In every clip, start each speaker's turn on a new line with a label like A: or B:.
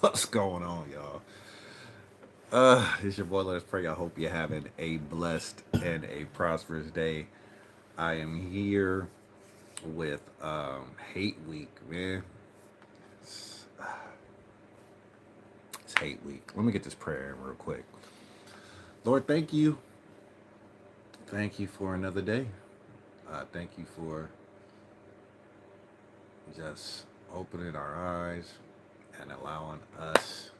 A: What's going on, y'all? It's your boy. Let's pray. I hope you're having a blessed and a prosperous day. I am here with Hate Week, man. It's, it's Hate Week. Let me get this prayer in real quick. Lord, thank you. Thank you for another day. Thank you for just opening our eyes and allowing us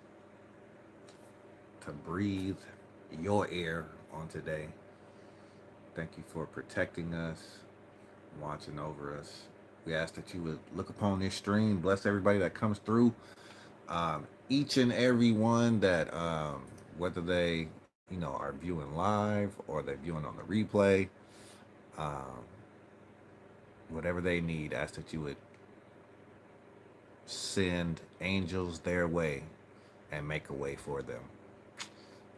A: to breathe your air on today. Thank you for protecting us, watching over us. We ask that you would look upon this stream, bless everybody that comes through, each and every one that, whether they, are viewing live or they're viewing on the replay, um, whatever they need, ask that you would send angels their way and make a way for them.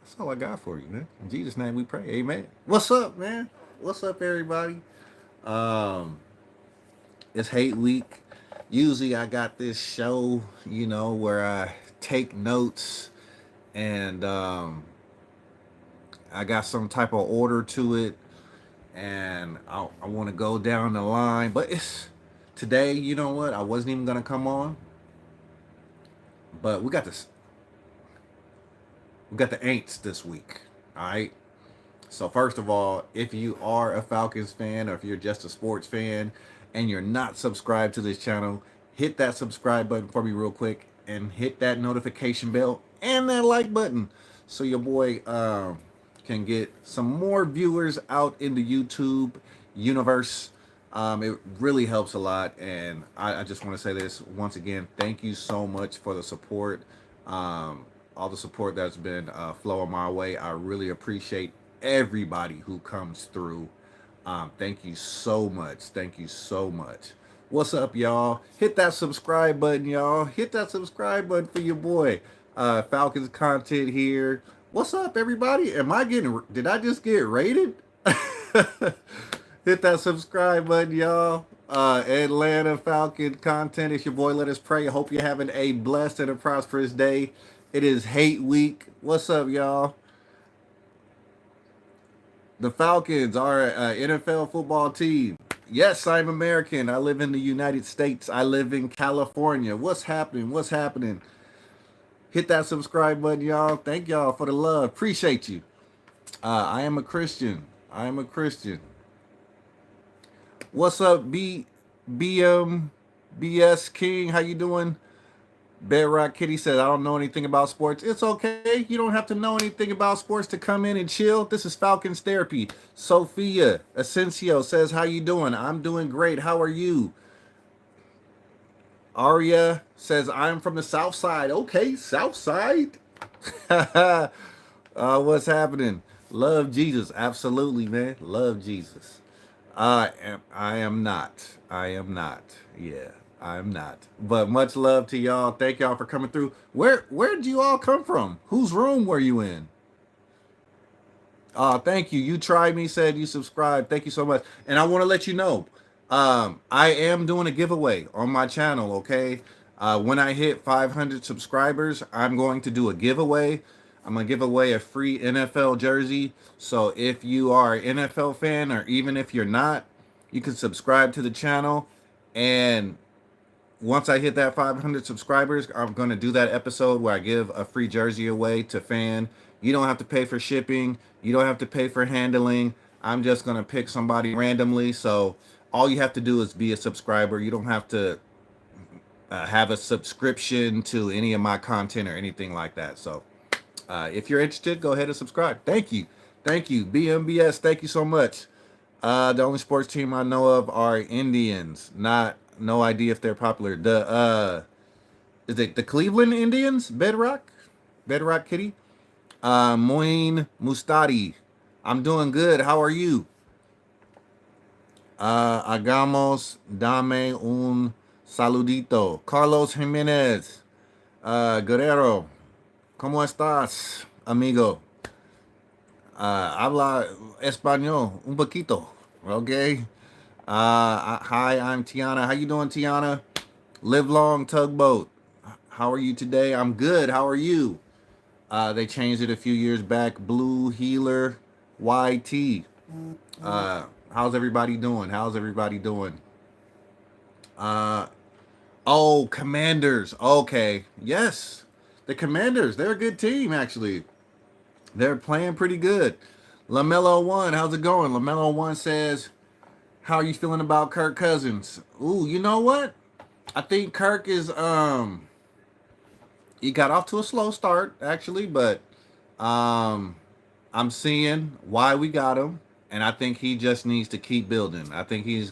A: That's all I got for you, man. In Jesus' name we pray. Amen. What's up, man? What's up, everybody? Um, it's Hate Week. Usually I got this show, where I take notes and I got some type of order to it and I want to go down the line. But it's today, you know what? I wasn't even going to come on, but we got the ain'ts this week. All right. So first of all, if you are a Falcons fan or if you're just a sports fan and you're not subscribed to this channel, hit that subscribe button for me real quick and hit that notification bell and that like button so your boy can get some more viewers out in the YouTube universe. It really helps a lot, and I just want to say this once again. Thank you so much for the support, all the support that's been flowing my way. I really appreciate everybody who comes through. Thank you so much. Thank you so much. What's up, y'all? Hit that subscribe button, y'all. Hit that subscribe button for your boy. Falcons content here. What's up, everybody? Did I just get rated? Hit that subscribe button, y'all. Atlanta Falcon content. It's your boy. Let us pray. I hope you're having a blessed and a prosperous day. It is Hate Week. What's up, y'all? The Falcons are an NFL football team. Yes, I'm American. I live in the United States. I live in California. What's happening? What's happening? Hit that subscribe button, y'all. Thank y'all for the love. Appreciate you. I am a Christian. I am a Christian. What's up, BS King? How you doing? Bedrock Kitty said, I don't know anything about sports. It's okay. You don't have to know anything about sports to come in and chill. This is Falcons Therapy. Sophia Asensio says, how you doing? I'm doing great. How are you? Aria says, I'm from the South Side. Okay, South Side. What's happening? Love Jesus. Absolutely, man. Love Jesus. I am not. I am not. Yeah, I'm not. But much love to y'all. Thank y'all for coming through. Where did you all come from? Whose room were you in? Thank you. You tried me, said you subscribed. Thank you so much. And I want to let you know, I am doing a giveaway on my channel, okay? When I hit 500 subscribers, I'm going to do a giveaway. I'm going to give away a free NFL jersey. So if you are an NFL fan or even if you're not, you can subscribe to the channel. And once I hit that 500 subscribers, I'm going to do that episode where I give a free jersey away to fan. You don't have to pay for shipping. You don't have to pay for handling. I'm just going to pick somebody randomly. So all you have to do is be a subscriber. You don't have to have a subscription to any of my content or anything like that. So if you're interested, go ahead and subscribe. Thank you. Thank you. BMBS, thank you so much. The only sports team I know of are Indians. No idea if they're popular. Is it the Cleveland Indians? Bedrock Kitty. Moin Mustadi. I'm doing good. How are you? Hagamos dame un saludito. Carlos Jimenez. Guerrero. ¿Cómo estás, amigo? Habla español un poquito. Okay. Hi, I'm Tiana. How you doing, Tiana? Live long tugboat. How are you today? I'm good. How are you? They changed it a few years back. Blue Healer YT. How's everybody doing? How's everybody doing? Uh, oh, Commanders. Okay. Yes. The Commanders. They're a good team, actually. They're playing pretty good. LaMelo One, how's it going? LaMelo One says, how are you feeling about Kirk Cousins? Ooh, you know what? I think Kirk is he got off to a slow start actually, but um I'm seeing why we got him, and I think he just needs to keep building. I think he's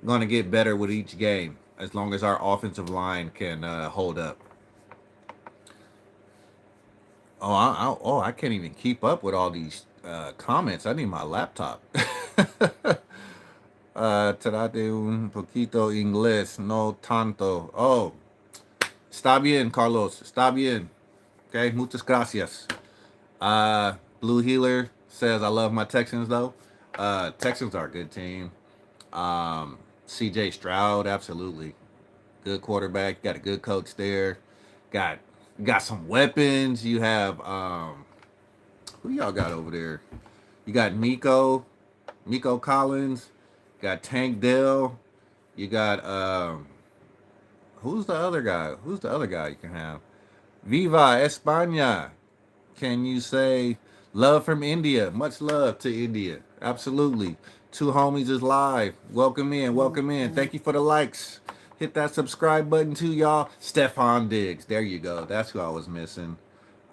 A: going to get better with each game as long as our offensive line can hold up. I can't even keep up with all these comments. I need my laptop. Trate un poquito inglés, no tanto. Oh, está bien, Carlos. Está bien. Okay, muchas gracias. Blue Healer says, I love my Texans, though. Texans are a good team. CJ Stroud, absolutely. Good quarterback. Got a good coach there. Got got some weapons. You have who y'all got over there? You got Miko Collins. Got Tank Dell. You got who's the other guy? Who's the other guy you can have? Viva España. Can you say love from India? Much love to India. Absolutely. Two homies is live. Welcome in. Welcome in. Thank you for the likes. Hit that subscribe button too, y'all. Stefan Diggs. There you go. That's who I was missing.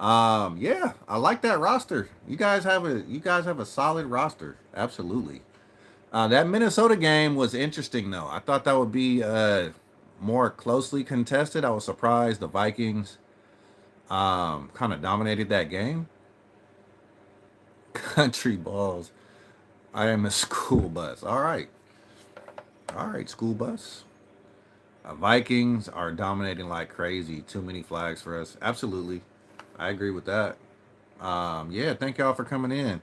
A: Yeah, I like that roster. You guys have a solid roster. Absolutely. That Minnesota game was interesting though. I thought that would be more closely contested. I was surprised the Vikings kind of dominated that game. Country balls. I am a school bus. All right, school bus. Vikings are dominating like crazy. Too many flags for us. Absolutely, I agree with that. Yeah, thank y'all for coming in.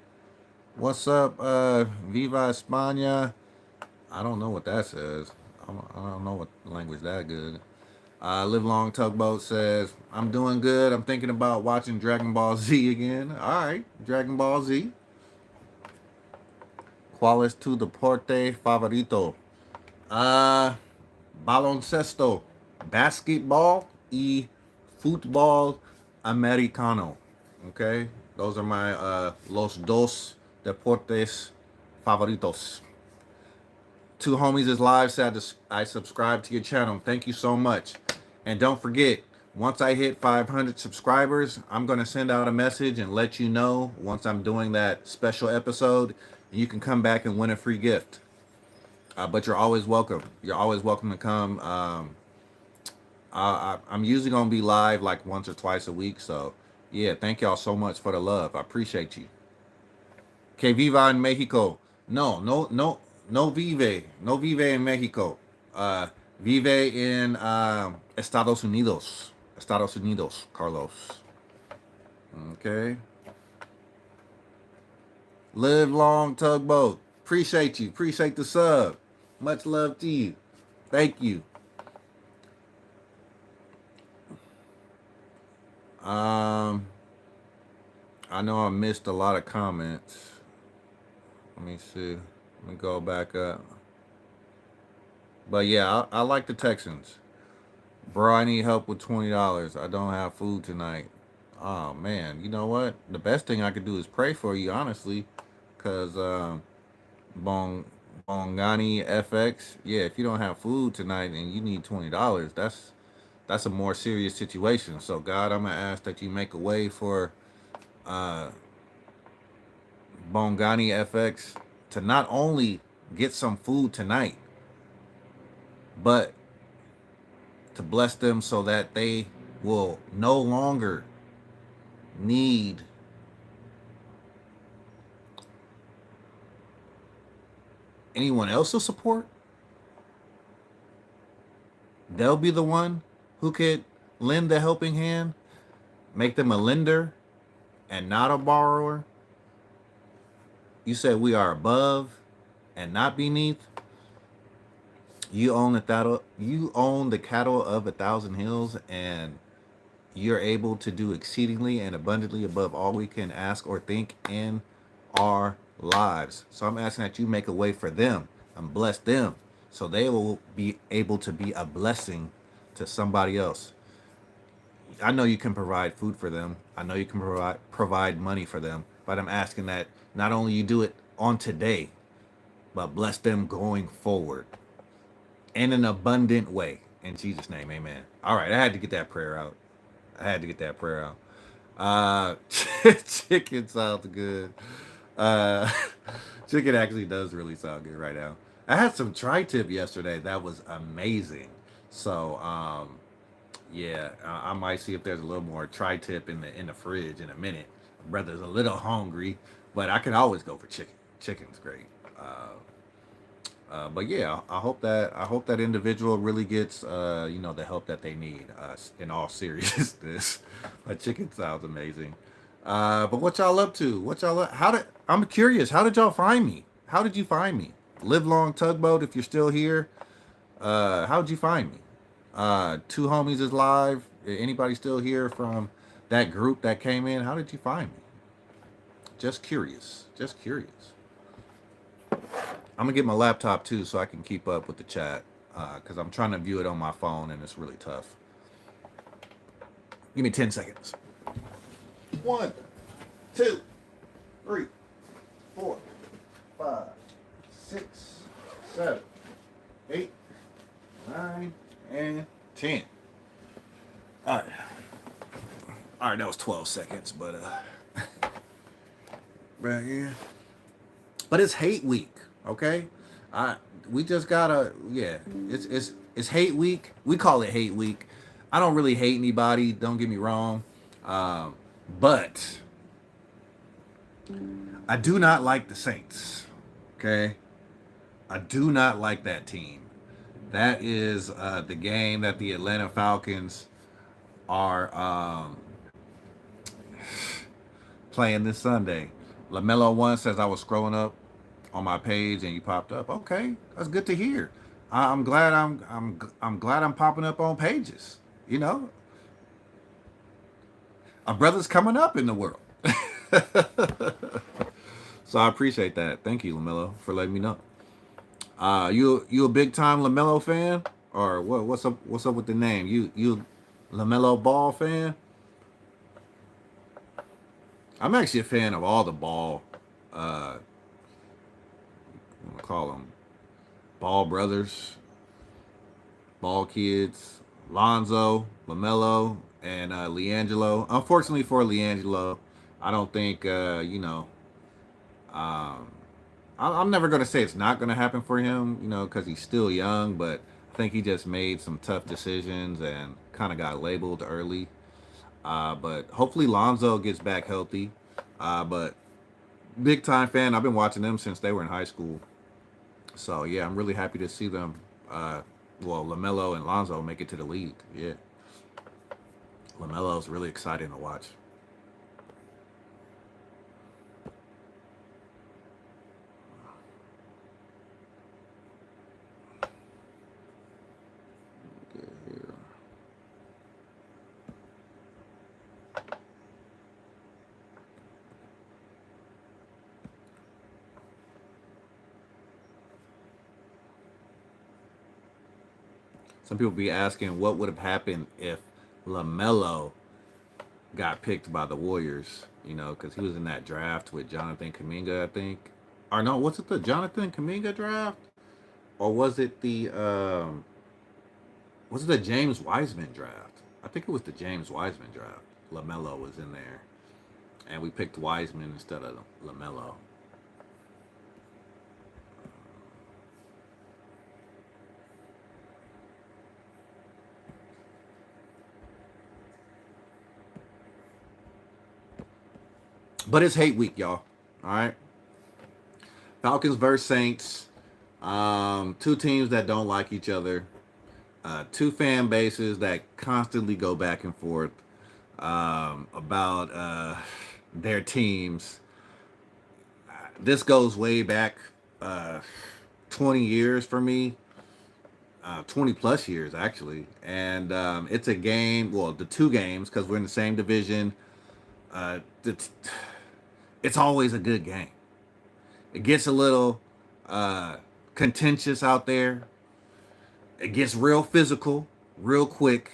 A: What's up, Viva España? I don't know what that says. I don't know what language that good. Live Long Tugboat says, I'm doing good. I'm thinking about watching Dragon Ball Z again. All right, Dragon Ball Z. ¿Cuál es tu deporte favorito? Uh, baloncesto, basketball y fútbol americano. Okay, those are my los dos deportes favoritos. Two homies is live. Said I subscribe to your channel. Thank you so much. And don't forget, once I hit 500 subscribers, I'm going to send out a message and let you know once I'm doing that special episode. And you can come back and win a free gift. But you're always welcome. You're always welcome to come. I'm usually going to be live like once or twice a week. So, yeah, thank y'all so much for the love. I appreciate you. Que viva en Mexico. No vive. No vive en Mexico. Vive en Estados Unidos. Estados Unidos, Carlos. Okay. Live long, tugboat. Appreciate you. Appreciate the sub. Much love to you. Thank you. Um, I know I missed a lot of comments. Let me see. Let me go back up. But yeah, I like the Texans. Bro, I need help with $20. I don't have food tonight. Oh man, you know what? The best thing I could do is pray for you, honestly, because Bong Bongani FX. Yeah, if you don't have food tonight and you need $20, that's a more serious situation. So God, I'm gonna ask that you make a way for uh, Bongani FX to not only get some food tonight, but to bless them so that they will no longer need anyone else's support. They'll be the one who could lend the helping hand, make them a lender and not a borrower. You said we are above and not beneath. You own the cattle. You own the cattle of 1,000 hills, and you're able to do exceedingly and abundantly above all we can ask or think in our lives. So I'm asking that you make a way for them and bless them so they will be able to be a blessing to somebody else. I know you can provide food for them. I know you can provide money for them, but I'm asking that not only you do it on today, but bless them going forward in an abundant way. In Jesus' name, amen. All right, I had to get that prayer out. I had to get that prayer out. Chicken sounds good. Uh, chicken actually does really sound good right now. I had some tri-tip yesterday that was amazing. So, yeah, I might see if there's a little more tri-tip in the fridge in a minute. Brother's a little hungry, but I can always go for chicken. Chicken's great. But yeah, I hope that individual really gets the help that they need. In all seriousness, but chicken sounds amazing. But what y'all up to? I'm curious. How did y'all find me? How did you find me? Live long tugboat. If you're still here, how did you find me? Two homies is live. Anybody still here from that group that came in? How did you find me? Just curious. Just curious. I'm gonna get my laptop too so I can keep up with the chat because I'm trying to view it on my phone and it's really tough. Give me 10 seconds. 1, 2, 3, 4, 5, 6, 7, 8, 9, and 10. All right. All right, that was 12 seconds, but right here. But it's hate week, okay? I we just gotta it's hate week. We call it hate week. I don't really hate anybody. Don't get me wrong, but I do not like the Saints. Okay, I do not like that team. That is the game that the Atlanta Falcons are playing this Sunday. LaMelo One says I was scrolling up on my page and you popped up. Okay, that's good to hear. I'm glad I'm glad I'm popping up on pages. You know, a brother's coming up in the world. So I appreciate that. Thank you, LaMelo, for letting me know. You a big time LaMelo fan, or what? What's up with the name? You LaMelo Ball fan? I'm actually a fan of all the Ball. I'm gonna call them Ball brothers, Ball kids, Lonzo, LaMelo, and LiAngelo. Unfortunately for LiAngelo, I don't think Um, I'm never going to say it's not going to happen for him, because he's still young, but I think he just made some tough decisions and kind of got labeled early. But hopefully Lonzo gets back healthy. But big time fan. I've been watching them since they were in high school. So yeah, I'm really happy to see them. LaMelo and Lonzo make it to the league. Yeah, LaMelo's really exciting to watch. Some people be asking what would have happened if LaMelo got picked by the Warriors, because he was in that draft with Jonathan Kuminga, I think. Or no, was it the Jonathan Kuminga draft? Or was it the James Wiseman draft? I think it was the James Wiseman draft. LaMelo was in there. And we picked Wiseman instead of LaMelo. But it's hate week, y'all. All right. Falcons versus Saints. Two teams that don't like each other. Two fan bases that constantly go back and forth about their teams. This goes way back 20 years for me. 20 plus years actually, and it's a game. Well, the two games because we're in the same division. It's always a good game. It gets a little uh, contentious out there. It gets real physical, real quick.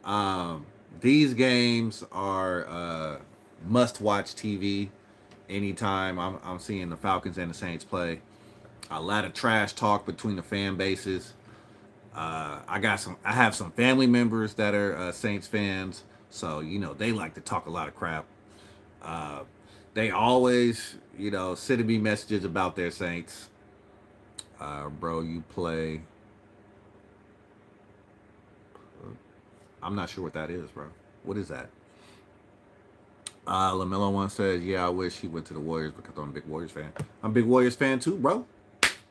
A: Um, these games are must-watch TV. Anytime I'm seeing the Falcons and the Saints play, a lot of trash talk between the fan bases. I have some family members that are Saints fans, so they like to talk a lot of crap. Uh, they always sending me messages about their Saints. Bro, you play. I'm not sure what that is, bro. What is that? Lamelo one says, "Yeah, I wish he went to the Warriors because I'm a big Warriors fan. I'm a big Warriors fan too, bro.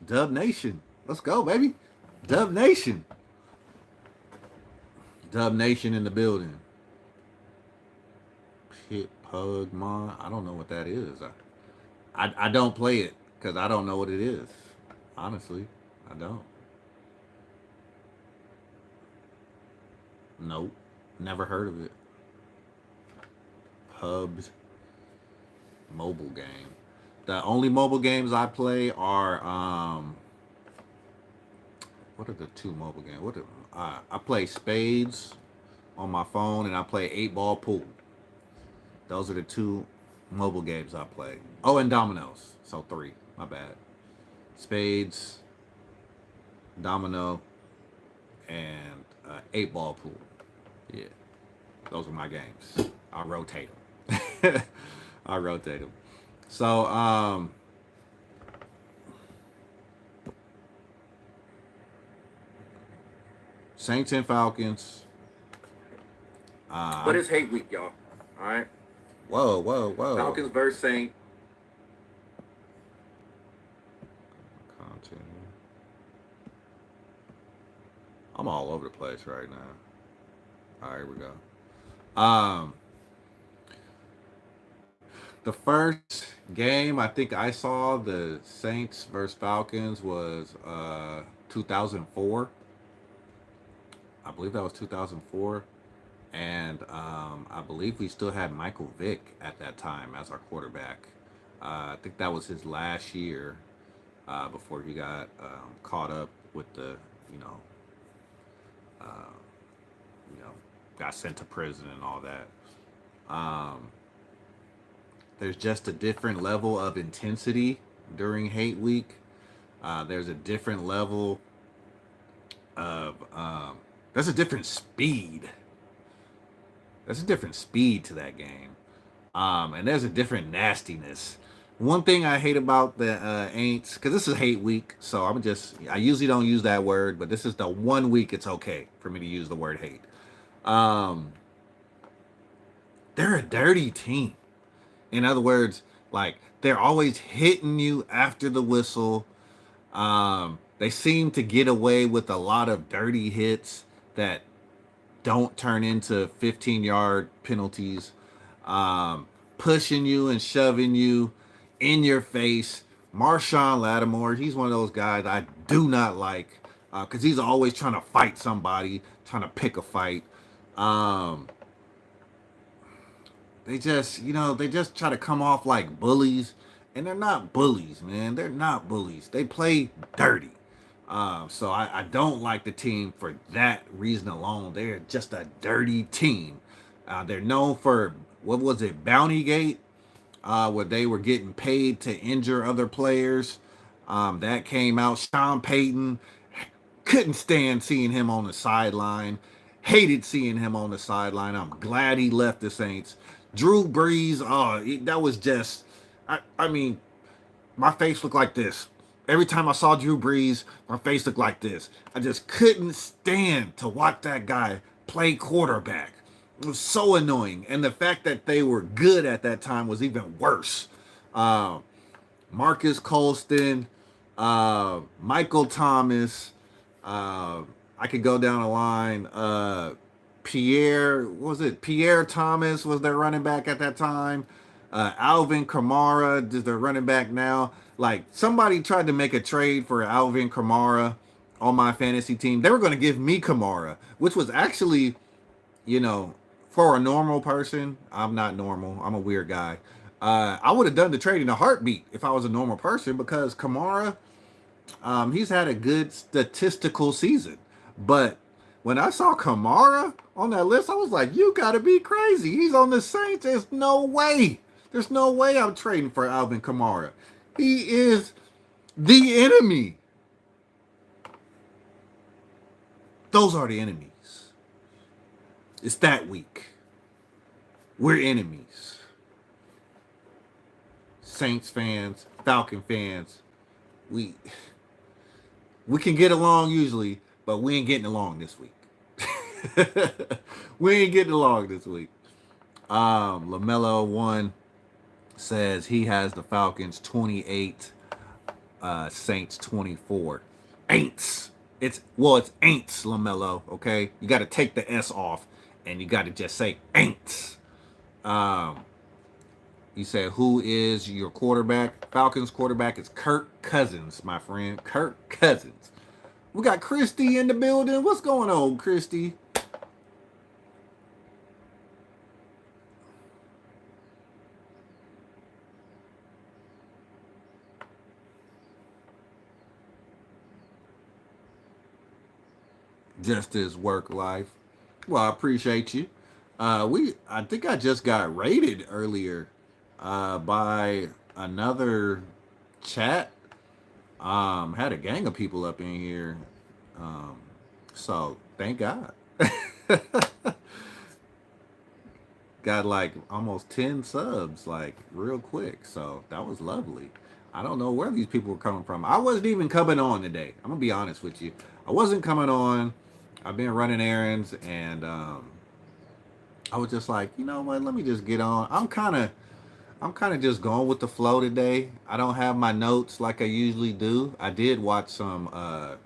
A: Dub Nation, let's go, baby. Dub Nation, Dub Nation in the building. Pit Pugmon. I don't know what that is. I don't play it because I don't know what it is. Honestly, I don't. Nope, never heard of it. Pubs mobile game. The only mobile games I play are what are the two mobile games? I play Spades on my phone and I play 8 ball pool. Those are the two mobile games I play. Oh, and dominoes. So three. My bad. Spades, domino, and 8 ball pool. Yeah, those are my games. I rotate them. I rotate them. So Saints and Falcons.
B: But it's hate week, y'all. All right.
A: Whoa, whoa, whoa.
B: Falcons versus Saints.
A: Continue. I'm all over the place right now. All right, here we go. The first game I think I saw the Saints versus Falcons was 2004. I believe that was 2004, and I believe we still had Michael Vick at that time as our quarterback. I think that was his last year before he got caught up with the you know uh, you know got sent to prison and all that. Um, there's just a different level of intensity during Hate Week. There's a different level of there's a different speed. There's a different speed to that game, and there's a different nastiness. One thing I hate about the Aints, because this is Hate Week, so I usually don't use that word, but this is the one week it's okay for me to use the word hate. Um, they're a dirty team. In other words, like they're always hitting you after the whistle. They seem to get away with a lot of dirty hits that don't turn into 15-yard penalties, pushing you and shoving you in your face. Marshawn Lattimore, he's one of those guys I do not like because he's always trying to fight somebody, trying to pick a fight. Um, they just try to come off like bullies, and they're not bullies, man. They're not bullies. They play dirty. So I don't like the team for that reason alone. They're just a dirty team. They're known for what was it, Bounty Gate, where they were getting paid to injure other players. That came out. Sean Payton couldn't stand seeing him on the sideline. Hated seeing him on the sideline. I'm glad he left the Saints. Drew Brees, that was just, I mean, my face looked like this. Every time I saw Drew Brees, my face looked like this. I just couldn't stand to watch that guy play quarterback. It was so annoying. And the fact that they were good at that time was even worse. Marcus Colston, Michael Thomas, I could go down the line. Pierre Thomas was their running back at that time. Alvin Kamara is their running back now. Like somebody tried to make a trade for Alvin Kamara on my fantasy team. They were going to give me Kamara, which was actually, you know, for a normal person, I'm not normal. I'm a weird guy. I would have done the trade in a heartbeat if I was a normal person because Kamara, he's had a good statistical season. But when I saw Kamara on that list, I was like, you got to be crazy. He's on the Saints. There's no way. There's no way I'm trading for Alvin Kamara. He is the enemy. Those are the enemies. It's that week. We're enemies. Saints fans, Falcon fans, we can get along usually, but we ain't getting along this week. We ain't getting along this week. LaMelo one says he has the Falcons 28, Saints 24. Ain'ts. It's ain'ts, LaMelo. Okay, you got to take the S off, and you got to just say ain'ts. He said, "Who is your quarterback?" Falcons quarterback is Kirk Cousins, my friend. Kirk Cousins. We got Christy in the building. What's going on, Christy? Just his work life. Well, I appreciate you. I think I just got raided earlier by another chat. Had a gang of people up in here. Um, so thank God. Got like almost 10 subs, like real quick. So that was lovely. I don't know where these people were coming from. I wasn't even coming on today. I'm gonna be honest with you. I wasn't coming on. I've been running errands, and I was just like, you know what? Let me just get on. I'm kind of just going with the flow today. I don't have my notes like I usually do. I did watch some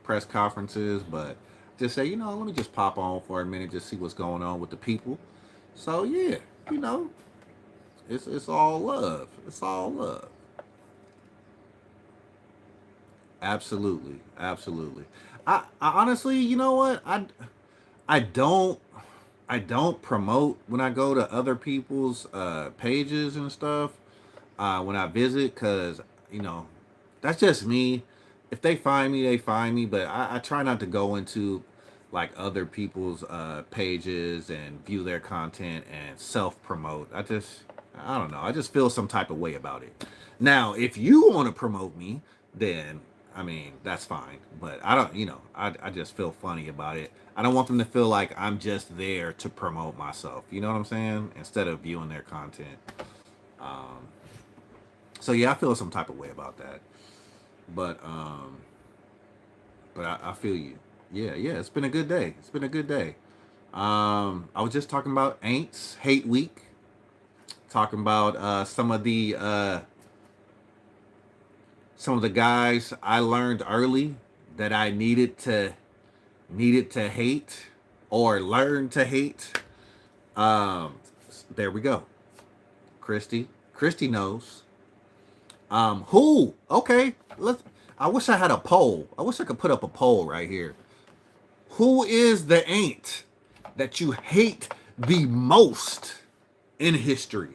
A: press conferences, but just say, let me just pop on for a minute, just see what's going on with the people. So yeah, you know, it's all love. It's all love. Absolutely, absolutely. I honestly, you know what? I don't I don't promote when I go to other people's pages and stuff when I visit because you know that's just me. If they find me, they find me. But I try not to go into like other people's pages and view their content and self promote. I don't know. I just feel some type of way about it. Now, if you want to promote me, then I mean that's fine. But I don't. I just feel funny about it. I don't want them to feel like I'm just there to promote myself. You know what I'm saying? Instead of viewing their content. Um, so yeah, I feel some type of way about that. But I feel you. Yeah, yeah. It's been a good day. It's been a good day. I was just talking about Aints Hate Week. Talking about some of the guys I learned early that I needed to hate or learn to hate. Um, there we go. Christy. Christy knows. Who? Okay. Let's. I wish I had a poll. I wish I could put up a poll right here. Who is the ain't that you hate the most in history?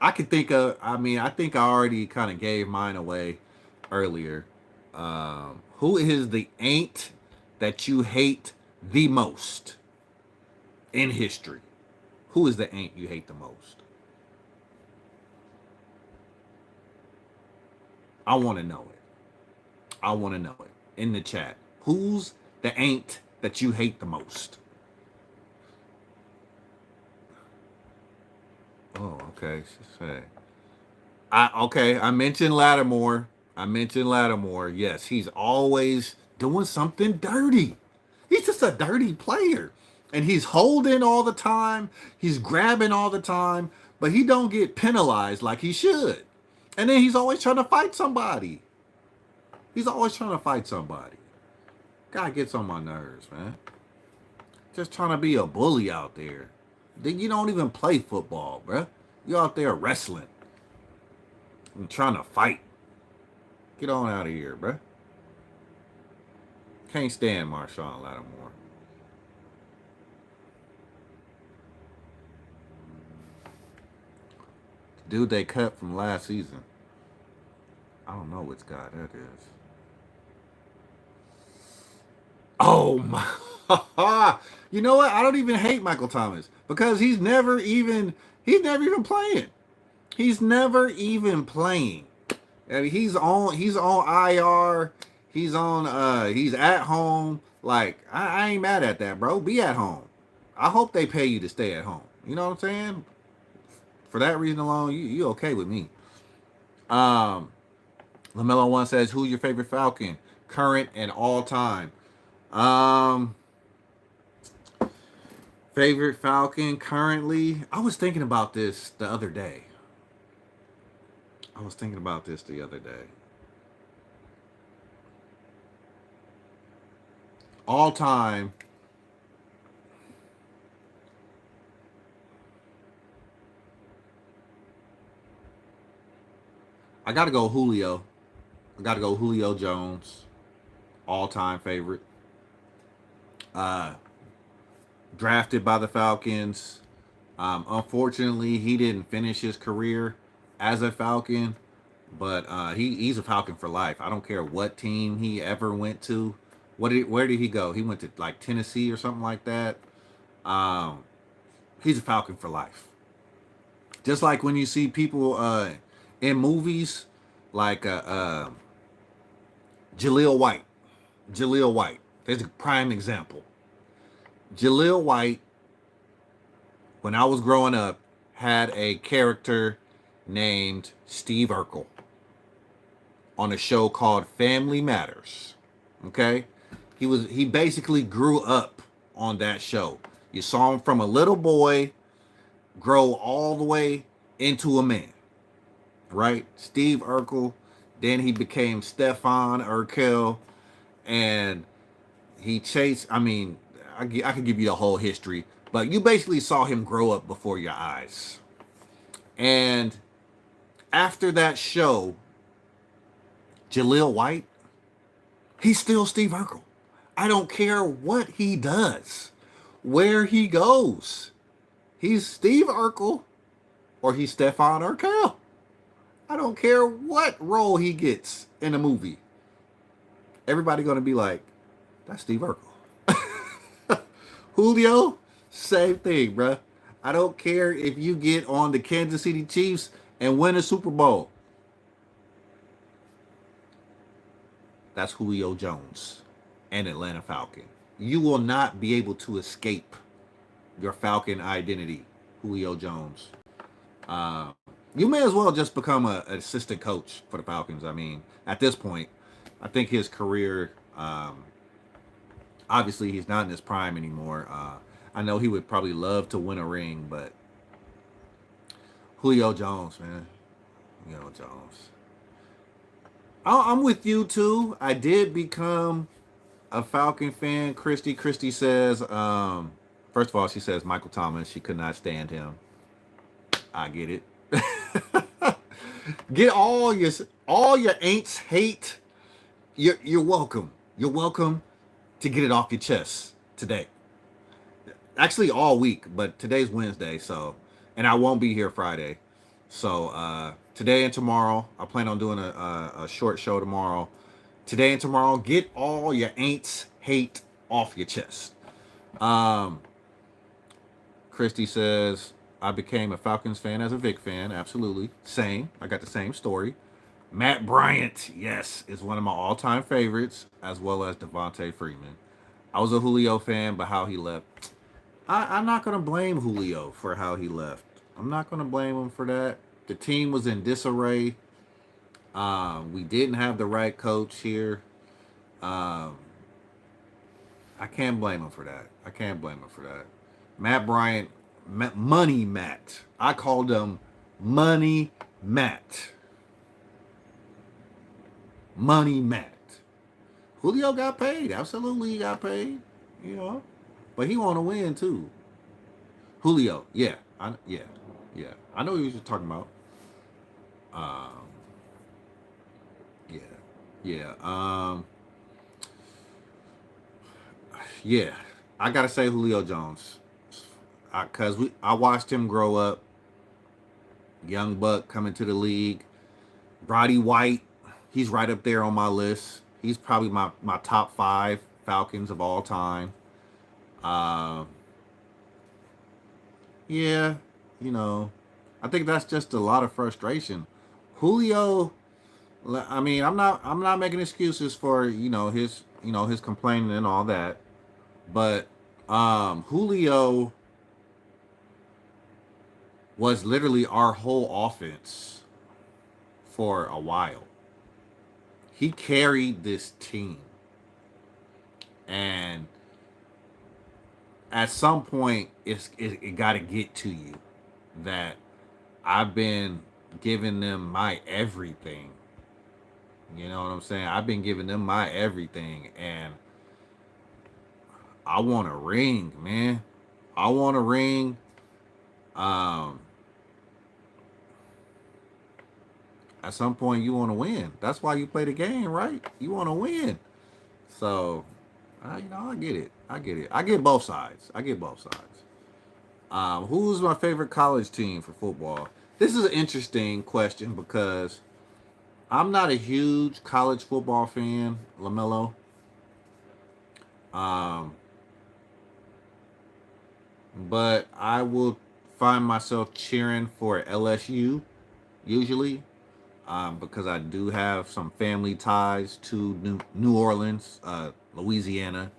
A: I could think of. I mean, I think I already kind of gave mine away earlier. Who is the ain't that you hate the most in history? Who is the ain't you hate the most? I want to know it. I want to know it in the chat. Who's the ain't that you hate the most? Oh, okay. I mentioned Lattimore. I mentioned Lattimore. Yes, he's always doing something dirty. He's just a dirty player. And he's holding all the time. He's grabbing all the time, but he don't get penalized like he should. And then he's always trying to fight somebody. He's always trying to fight somebody. Guy gets on my nerves, man. Just trying to be a bully out there. Then you don't even play football, bruh. You out there wrestling and trying to fight. Get on out of here, bruh. Can't stand Marshawn Lattimore. Dude they cut from last season. I don't know which guy that is. Oh my! You know what? I don't even hate Michael Thomas because he's never even playing. He's never even playing. I mean, he's on IR. He's at home. Like I ain't mad at that, bro. Be at home. I hope they pay you to stay at home. You know what I'm saying? For that reason alone, you okay with me. Um, Lamelo one says, "Who's your favorite Falcon, current and all time?" Um, Favorite Falcon currently. I was thinking about this the other day. All time, I gotta go Julio. I gotta go Julio Jones. All time favorite. Uh, Drafted by the Falcons. Unfortunately, he didn't finish his career as a Falcon, but he's a Falcon for life. I don't care what team he ever went to. Where did he go? He went to like Tennessee or something like that. Um, he's a Falcon for life. Just like when you see people in movies, like Jaleel White. Jaleel White. There's a prime example. Jaleel White, when I was growing up, had a character named Steve Urkel on a show called Family Matters. Okay? He basically grew up on that show. You saw him from a little boy grow all the way into a man. Right? Steve Urkel. Then he became Stefan Urkel. And he chased, I mean, I could give you the whole history, but you basically saw him grow up before your eyes. And after that show, Jaleel White, he's still Steve Urkel. I don't care what he does, where he goes. He's Steve Urkel or he's Stefan Urkel. I don't care what role he gets in a movie. Everybody gonna be like, that's Steve Urkel. Julio, same thing, bruh. I don't care if you get on the Kansas City Chiefs and win a Super Bowl. That's Julio Jones and Atlanta Falcon. You will not be able to escape your Falcon identity, Julio Jones. Uh, you may as well just become an assistant coach for the Falcons. I mean, at this point, I think his career, obviously, he's not in his prime anymore. I know he would probably love to win a ring, but Julio Jones, man. Julio Jones. I'm with you too. I did become a Falcon fan. Christy says, first of all, she says Michael Thomas. She could not stand him. I get it. Get all your ain'ts hate. You're welcome. You're welcome to get it off your chest today. Actually, all week, but today's Wednesday, so and I won't be here Friday. So today and tomorrow, I plan on doing a short show tomorrow. Today and tomorrow, get all your ain'ts hate off your chest. Um, Christy says, I became a Falcons fan as a Vic fan. Absolutely. Same. I got the same story. Matt Bryant, yes, is one of my all-time favorites, as well as Devontae Freeman. I was a Julio fan, but how he left, I'm not going to blame Julio for how he left. I'm not going to blame him for that. The team was in disarray. We didn't have the right coach here. Um, I can't blame him for that. I can't blame him for that. Matt Bryant, Money Matt. I called him Money Matt. Money Matt. Julio got paid. Absolutely, he got paid. You know, but he want to win too. Julio, yeah, yeah. I know what you're talking about. Um, yeah, yeah. Yeah, I gotta say Julio Jones, cause I watched him grow up, young buck coming to the league. Roddy White, he's right up there on my list. He's probably my top five Falcons of all time. Uh, yeah, you know, I think that's just a lot of frustration. Julio, I mean, I'm not making excuses for his complaining and all that, but Julio was literally our whole offense for a while. He carried this team, and at some point, it got to get to you that I've been giving them my everything. You know what I'm saying? I've been giving them my everything, and I want a ring, man. I want a ring. Um, at some point, you want to win. That's why you play the game, right? You want to win. So, I get it. I get it. I get both sides. I get both sides. Who's my favorite college team for football? This is an interesting question because I'm not a huge college football fan, LaMelo. Um, but I will find myself cheering for LSU usually because I do have some family ties to New Orleans, Louisiana.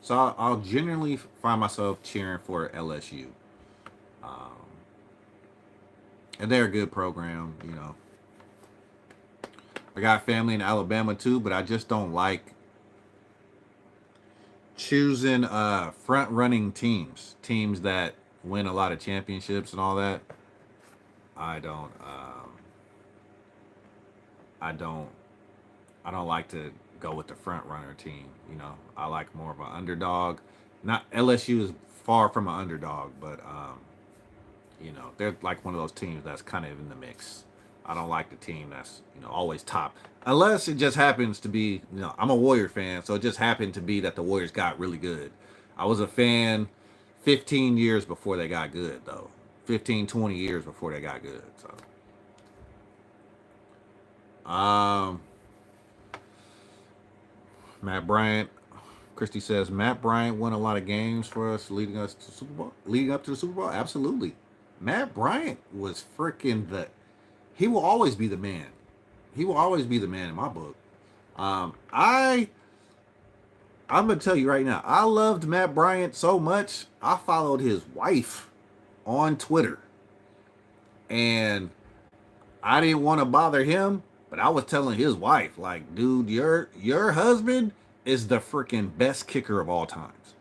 A: So I'll generally find myself cheering for LSU. Um, and they're a good program, you know. I got family in Alabama too, but I just don't like choosing front running teams that win a lot of championships and all that. I don't I don't I don't like to go with the front runner team. You know, I like more of an underdog. Not LSU is far from an underdog, but they're like one of those teams that's kind of in the mix. I don't like the team that's always top, unless it just happens to be. I'm a Warrior fan, so it just happened to be that the Warriors got really good. I was a fan 15 years before they got good, though. 15, 20 years before they got good. So, Matt Bryant. Christy says Matt Bryant won a lot of games for us, leading us to Super Bowl, leading up to the Super Bowl. Absolutely, Matt Bryant was freaking the. He will always be the man. He will always be the man in my book. I I'm gonna tell you right now. I loved Matt Bryant so much. I followed his wife on Twitter, and I didn't want to bother him, but I was telling his wife, like, dude, your husband is the freaking best kicker of all times.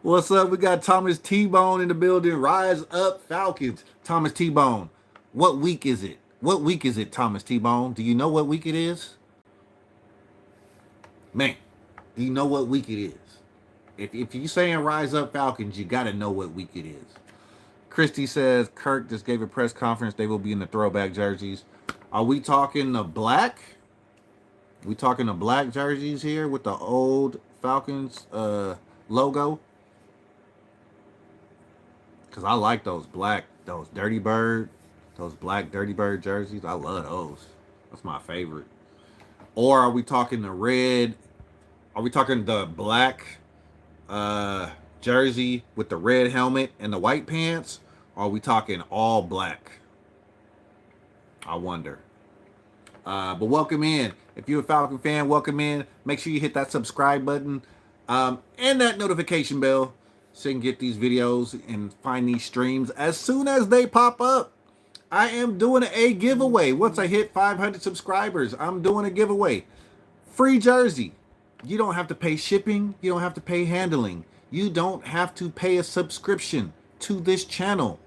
A: What's up? We got Thomas T-Bone in the building. Rise up, Falcons. Thomas T-Bone. What week is it? What week is it, Thomas T-Bone? Do you know what week it is? Man, do you know what week it is? If you saying Rise Up Falcons, you got to know what week it is. Christy says Kirk just gave a press conference. They will be in the throwback jerseys. Are we talking the black? We talking the black jerseys here with the old Falcons logo? Because I like those black Dirty Bird jerseys. I love those. That's my favorite. Or are we talking the red? Are we talking the black jersey with the red helmet and the white pants? Or are we talking all black? I wonder. But welcome in. If you're a Falcon fan, welcome in. Make sure you hit that subscribe button and that notification bell so you can get these videos and find these streams as soon as they pop up. I am doing a giveaway. Once I hit 500 subscribers, I'm doing a giveaway. Free jersey. You don't have to pay shipping. You don't have to pay handling. You don't have to pay a subscription to this channel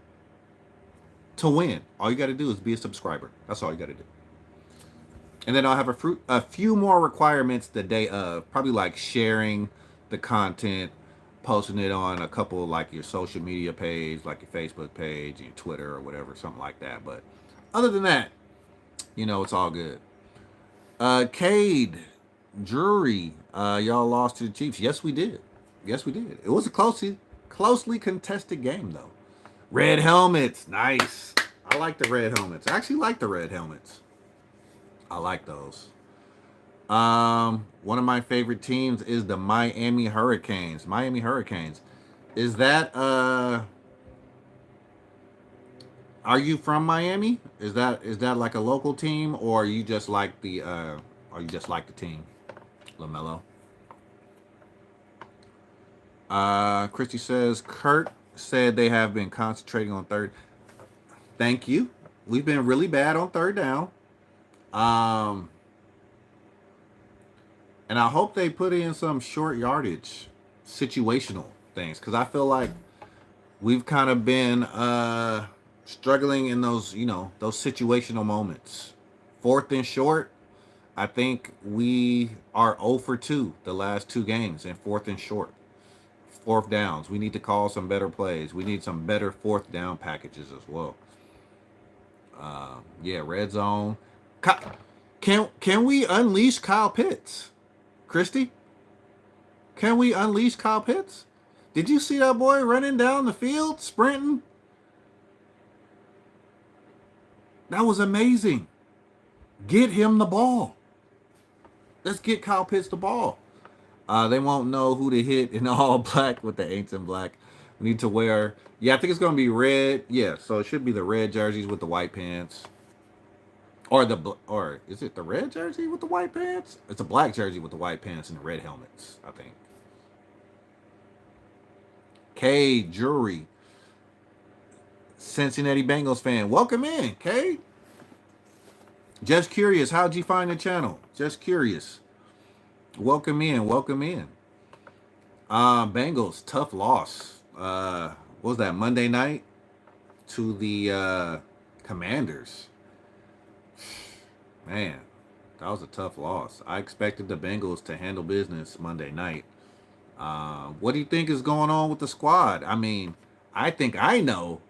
A: to win. All you got to do is be a subscriber. That's all you got to do. And then I'll have a few more requirements the day of. Probably like sharing the content, posting it on a couple like your social media page, like your Facebook page, your Twitter or whatever, something like that. But other than that, it's all good. Cade, Drury, y'all lost to the Chiefs. Yes, we did. Yes, we did. It was a closely contested game, though. Red helmets, nice. I like the red helmets. I actually like the red helmets. I like those. One of my favorite teams is the Miami Hurricanes. Miami Hurricanes. Is that Are you from Miami? Is that like a local team, or you just like the or you just like the team, Lamelo? Christy says Kurt said they have been concentrating on third. Thank you. We've been really bad on third down. Um, and I hope they put in some short yardage situational things because I feel like we've kind of been struggling in those, those situational moments. Fourth and short, I think we are 0 for 2 the last two games in fourth and short. Fourth downs. We need to call some better plays. We need some better fourth down packages as well. Yeah, red zone. Can we unleash Kyle Pitts? Christy, can we unleash Kyle Pitts? Did you see that boy running down the field, sprinting? That was amazing. Get him the ball. Let's get Kyle Pitts the ball. They won't know who to hit in all black with the ain'ts in black. We need to wear. Yeah, I think it's gonna be red. Yeah, so it should be the red jerseys with the white pants, or is it the red jersey with the white pants? It's a black jersey with the white pants and the red helmets. I think. K Jury, Cincinnati Bengals fan. Welcome in, K. Just curious, how'd you find the channel? Just curious. Welcome in, welcome in. Bengals, tough loss. What was that, Monday night? To the Commanders. Man, that was a tough loss. I expected the Bengals to handle business Monday night. What do you think is going on with the squad? I mean, I think I know,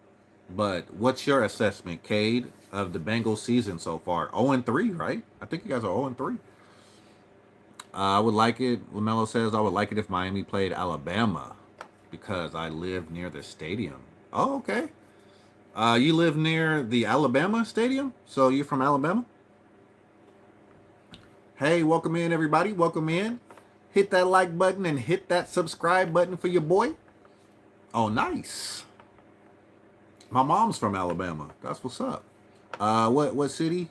A: but what's your assessment, Cade, of the Bengals season so far? 0-3, right? I think you guys are 0-3. I would like it, Lamelo says, I would like it if Miami played Alabama because I live near the stadium. Oh, okay. You live near the Alabama stadium? So you're from Alabama? Hey, welcome in, everybody. Welcome in. Hit that like button and hit that subscribe button for your boy. Oh, nice. My mom's from Alabama. That's what's up. What city?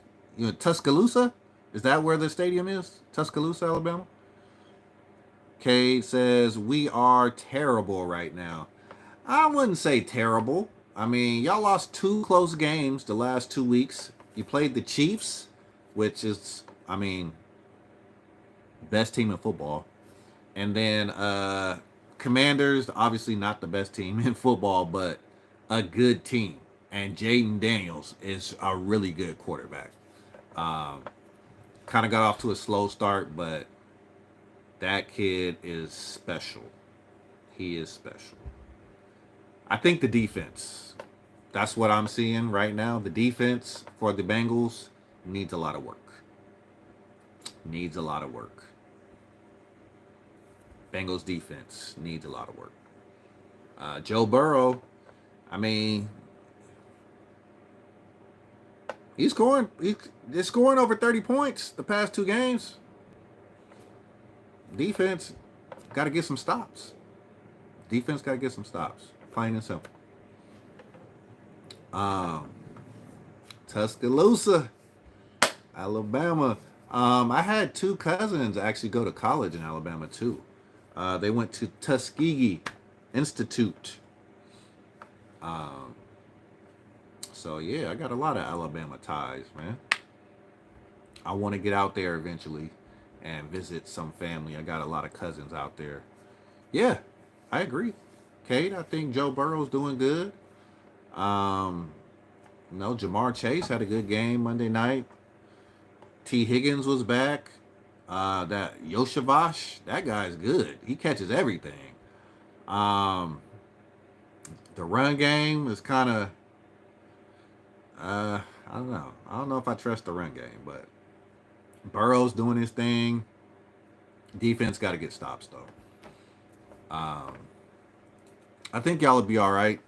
A: Tuscaloosa? Is that where the stadium is? Tuscaloosa, Alabama? Cade says, we are terrible right now. I wouldn't say terrible. I mean, y'all lost two close games the last 2 weeks. You played the Chiefs, which is, I mean, best team in football. And then Commanders, obviously not the best team in football, but a good team. And Jaden Daniels is a really good quarterback. Kind of got off to a slow start, but that kid is special. He is special. I think the defense, that's what I'm seeing right now. The defense for the Bengals needs a lot of work. Needs a lot of work. Bengals defense needs a lot of work. Joe Burrow, I mean, he's scoring over 30 points the past two games. Defense got to get some stops. Defense got to get some stops. Plain and simple. Tuscaloosa, Alabama. I had two cousins actually go to college in Alabama too. They went to Tuskegee Institute. So yeah, I got a lot of Alabama ties, man. I want to get out there eventually and visit some family. I got a lot of cousins out there. Yeah, I agree. Kate, I think Joe Burrow's doing good. Jamar Chase had a good game Monday night. T. Higgins was back. That Yoshavash, that guy's good. He catches everything. The run game is kind of, I don't know. I don't know if I trust the run game, but Burrow's doing his thing. Defense got to get stops though. I think y'all will be all right.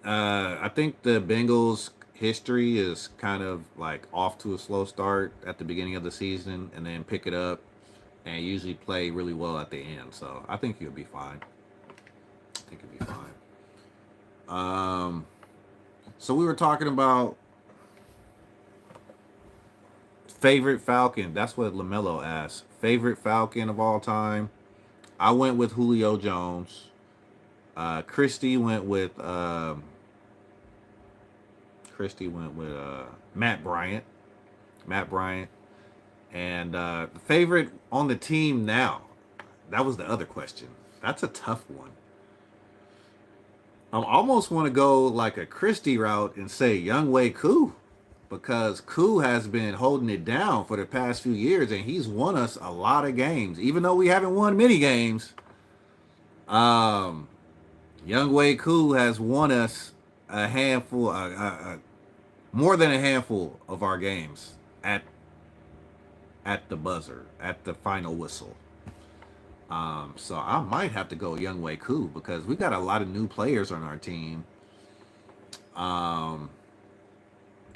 A: I think the Bengals' history is kind of like off to a slow start at the beginning of the season, and then pick it up and usually play really well at the end. So I think you'll be fine. I think you'll be fine. Um, so we were talking about favorite Falcon. That's what Lamelo asked. Favorite Falcon of all time. I went with Julio Jones. Christy went with Matt Bryant. Matt Bryant. And the favorite on the team now. That was the other question. That's a tough one. I almost want to go like a Christie route and say Younghoe Koo, because Koo has been holding it down for the past few years, and he's won us a lot of games. Even though we haven't won many games, um, Younghoe Koo has won us a handful, more than a handful of our games at the buzzer, at the final whistle. So I might have to go Younghoe Koo because we got a lot of new players on our team. Um,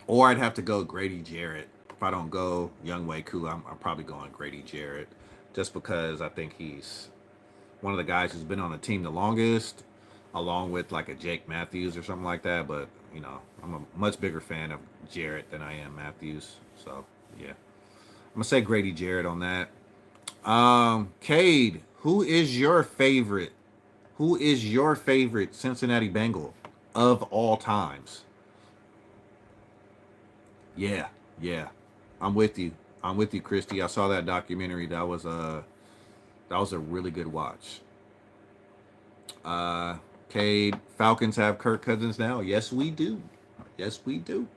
A: or I'd have to go Grady Jarrett. If I don't go Younghoe Koo, I'm probably going Grady Jarrett, just because I think he's one of the guys who's been on the team the longest, along with like a Jake Matthews or something like that. But you know, I'm a much bigger fan of Jarrett than I am Matthews. So yeah, I'm gonna say Grady Jarrett on that. Cade, who is your favorite? Who is your favorite Cincinnati Bengal of all times? Yeah, yeah, I'm with you. I'm with you, Christy. I saw that documentary. That was a really good watch. Uh, Cade, Falcons have Kirk Cousins now. Yes, we do. Yes, we do.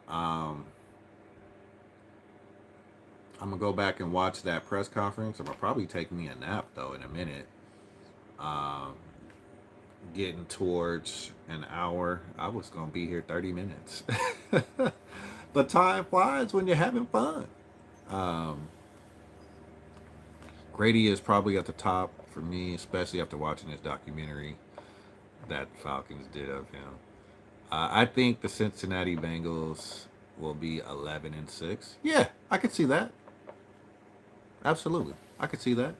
A: Um, I'm gonna go back and watch that press conference. I'm gonna probably take me a nap though in a minute. Um, Getting towards an hour. I was gonna be here 30 minutes. But time flies when you're having fun. Um, Grady is probably at the top for me, especially after watching this documentary that Falcons did of him. I think the Cincinnati Bengals will be 11-6. Yeah, I could see that. Absolutely, I could see that.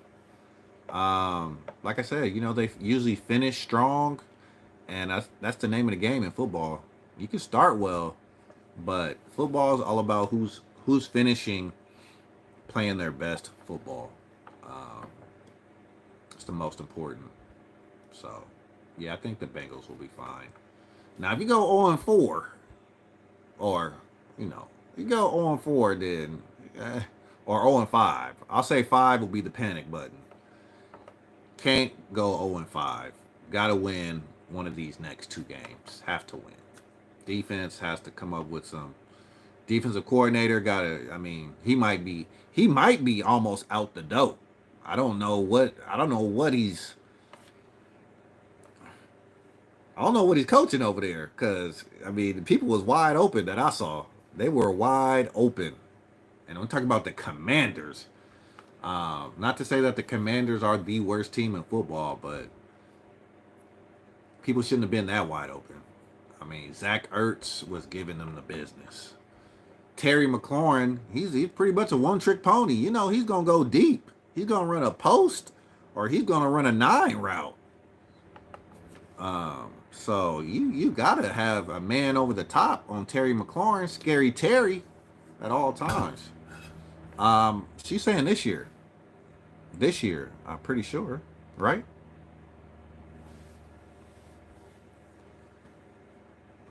A: Like I said, you know they usually finish strong, and that's the name of the game in football. You can start well, but football is all about who's finishing, playing their best football. Um, it's the most important. So, yeah, I think the Bengals will be fine. Now, if you go 0-4, or you know, you go 0-4, then or 0-5. I'll say 5 will be the panic button. Can't go 0-5. Got to win one of these next two games. Have to win. Defense has to come up with some. Defensive coordinator got to. I mean, he might be almost out the door. I don't know what he's. I don't know what he's coaching over there because I mean, the people was wide open that I saw. They were wide open, and I'm talking about the Commanders. Not to say that the Commanders are the worst team in football, but people shouldn't have been that wide open. I mean, Zach Ertz was giving them the business. Terry McLaurin, he's pretty much a one trick pony. You know, he's gonna go deep. He's gonna run a post, or he's gonna run a 9 route. So you gotta have a man over the top on Terry McLaurin, scary Terry, at all times. She's saying this year. This year, I'm pretty sure, right?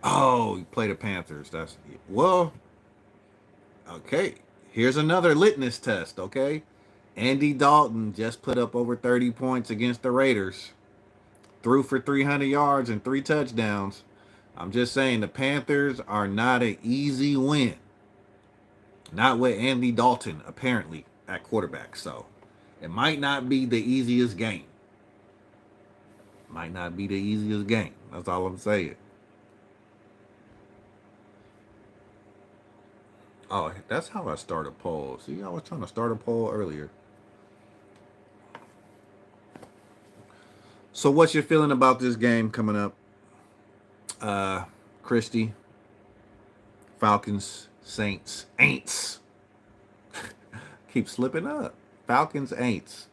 A: Oh, you play the Panthers. That's well, okay. Here's another litmus test, okay? Andy Dalton just put up over 30 points against the Raiders. Threw for 300 yards and 3 touchdowns. I'm just saying the Panthers are not an easy win. Not with Andy Dalton, apparently, at quarterback. So it might not be the easiest game. Might not be the easiest game. That's all I'm saying. Oh, that's how I start a poll. See, I was trying to start a poll earlier. So what's your feeling about this game coming up? Christy, Falcons, Saints, Aints. Keep slipping up. Falcons, Aints.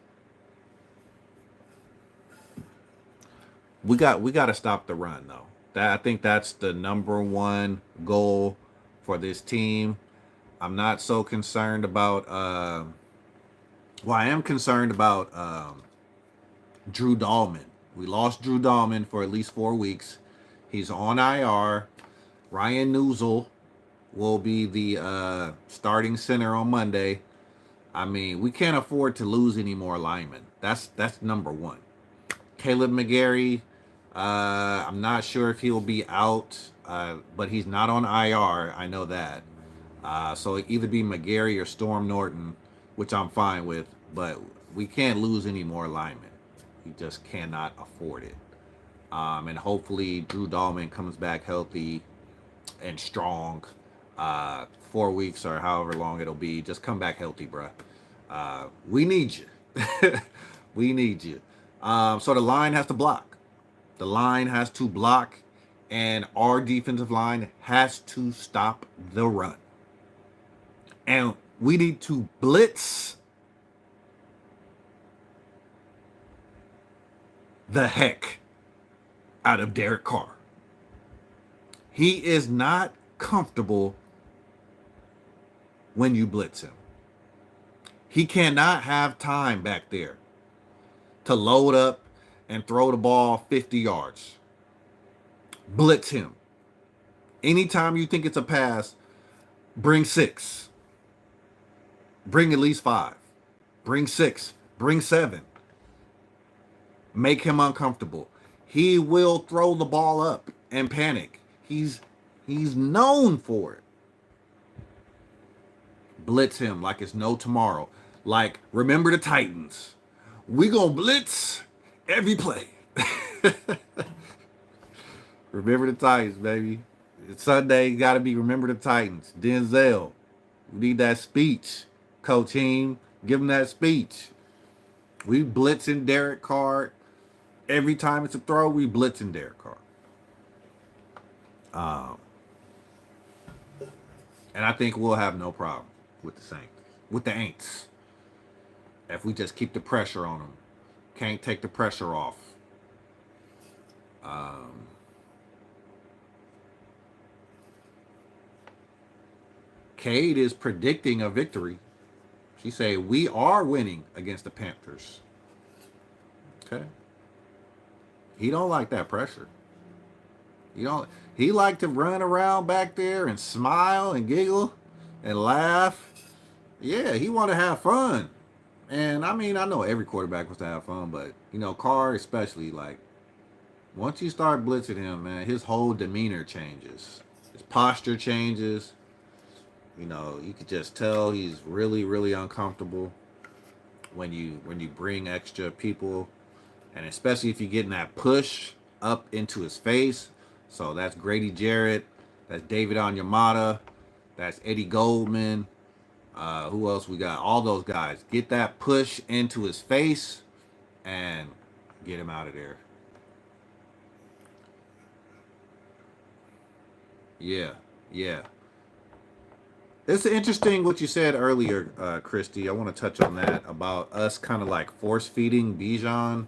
A: We got to stop the run though. I think that's the number one goal for this team. I'm not so concerned about. Well, I am concerned about Drew Dahlman. We lost Drew Dahlman for at least 4 weeks. He's on IR. Ryan Newsel will be the starting center on Monday. I mean, we can't afford to lose any more linemen. That's number one. Caleb McGarry, I'm not sure if he'll be out, but he's not on IR. I know that. So it either be McGarry or Storm Norton, which I'm fine with. But we can't lose any more linemen. We just cannot afford it. And hopefully Drew Dahlman comes back healthy and strong. 4 weeks or however long it'll be. Just come back healthy, bruh. We need you. We need you. So the line has to block. The line has to block, and our defensive line has to stop the run. And we need to blitz the heck out of Derek Carr. He is not comfortable when you blitz him. He cannot have time back there to load up and throw the ball 50 yards. Blitz him. Anytime you think it's a pass, bring 6. Bring at least 5. Bring 6. Bring 7. Make him uncomfortable. He will throw the ball up and panic. He's known for it. Blitz him like it's no tomorrow. Like, remember the Titans. We gonna blitz every play. Remember the Titans, baby. It's Sunday, you gotta be remember the Titans. Denzel, we need that speech. Coach Heem, give him that speech. We blitzing Derek Carr. Every time it's a throw, we blitzing Derek Carr. And I think we'll have no problem with the Saints. With the Aints. If we just keep the pressure on them. Can't take the pressure off. Cade is predicting a victory. She say we are winning against the Panthers. Okay. He don't like that pressure. He like to run around back there and smile and giggle and laugh. Yeah, he want to have fun. And I mean, I know every quarterback wants to have fun, but Carr especially, like, once you start blitzing him, man, his whole demeanor changes. His posture changes. You could just tell he's really, really uncomfortable when you bring extra people, and especially if you're getting that push up into his face. So that's Grady Jarrett, that's David Onyemata, that's Eddie Goldman. Who else we got? All those guys. Get that push into his face and get him out of there. Yeah. It's interesting what you said earlier, Christy. I want to touch on that about us kind of like force feeding Bijan.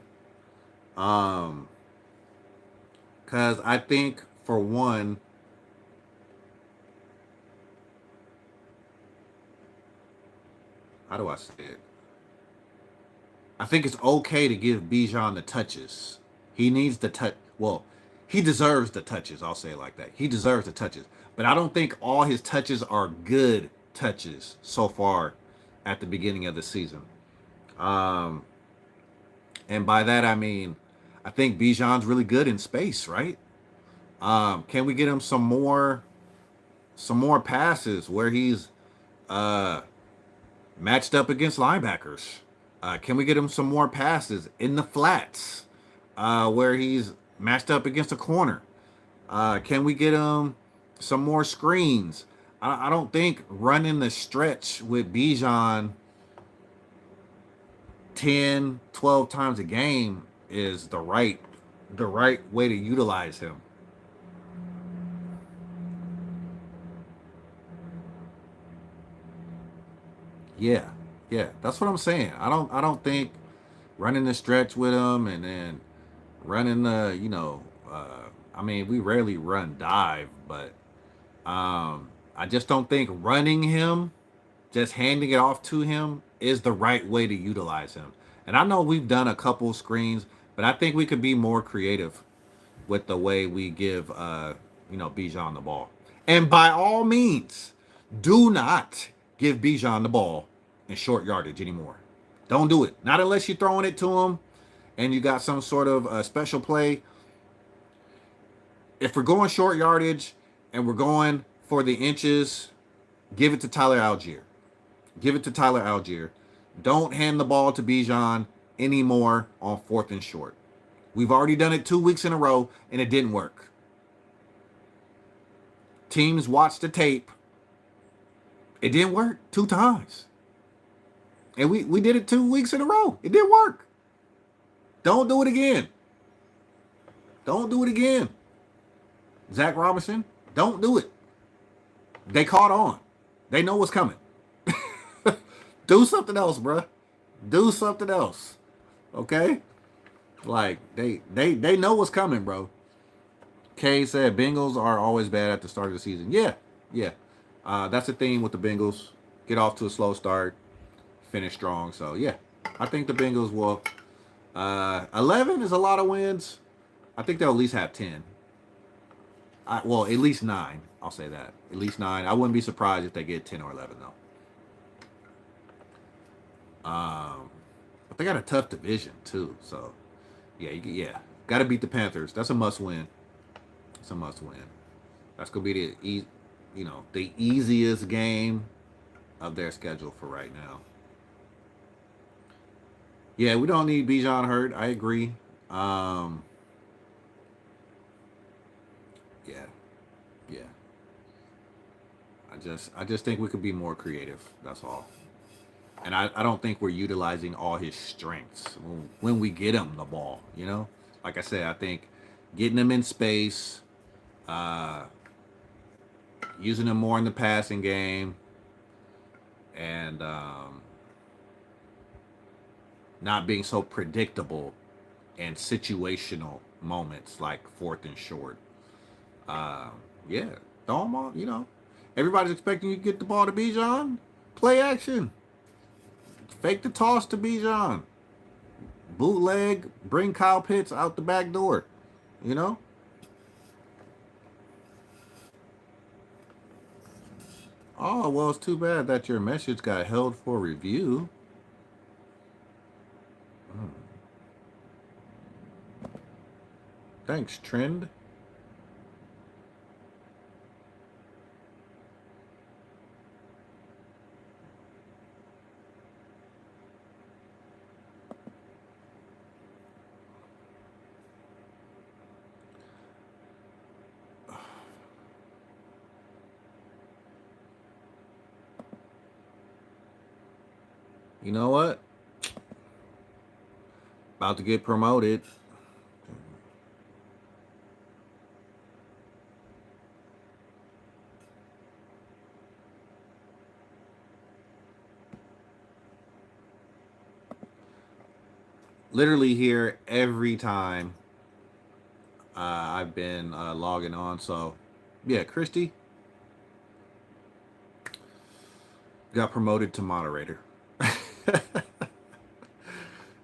A: Because I think, for one, how do I say it? I think it's okay to give Bijan the touches. He needs the touch. Well, he deserves the touches. I'll say it like that. He deserves the touches. But I don't think all his touches are good touches so far at the beginning of the season. And by that, I mean, I think Bijan's really good in space, right? Can we get him some more passes where he's matched up against linebackers? Can we get him some more passes in the flats where he's matched up against a corner? Can we get him some more screens? I don't think running the stretch with Bijan 10, 12 times a game is the right way to utilize him. Yeah, yeah, that's what I'm saying. I don't think running the stretch with him and then running the I mean, we rarely run dive, but I just don't think running him, just handing it off to him, is the right way to utilize him. And I know we've done a couple screens, but I think we could be more creative with the way we give Bijan the ball. And by all means, do not give Bijan the ball in short yardage anymore. Don't do it. Not unless you're throwing it to him and you got some sort of special play. If we're going short yardage and we're going for the inches, give it to Tyler Algier. Give it to Tyler Algier. Don't hand the ball to Bijan anymore on 4th and short. We've already done it 2 weeks in a row and it didn't work. Teams watched the tape. It didn't work 2 times. And we did it 2 weeks in a row. It didn't work. Don't do it again. Don't do it again. Zach Robinson, don't do it. They caught on. They know what's coming. Do something else, bruh. Do something else. Okay? Like, they know what's coming, bro. Kay said Bengals are always bad at the start of the season. Yeah, yeah. That's the theme with the Bengals. Get off to a slow start, finish strong. So, yeah. I think the Bengals will. 11 is a lot of wins. I think they'll at least have 10. Well, at least 9. I'll say that. At least 9. I wouldn't be surprised if they get 10 or 11, though. But they got a tough division, too. So, yeah. Got to beat the Panthers. That's a must-win. It's a must-win. That's going to be the easiest game of their schedule for right now. Yeah, we don't need Bijan hurt. I agree. Yeah. I just think we could be more creative. That's all. And I don't think we're utilizing all his strengths when we get him the ball. Like I said, I think getting him in space, using him more in the passing game, and not being so predictable in situational moments like 4th and short. Yeah, throw him on. Everybody's expecting you to get the ball to Bijan. Play action. Fake the toss to Bijan. Bootleg. Bring Kyle Pitts out the back door. Oh, well, it's too bad that your message got held for review. Thanks, Trend. You know what? About to get promoted. Literally here every time I've been logging on. So, yeah, Christy got promoted to moderator.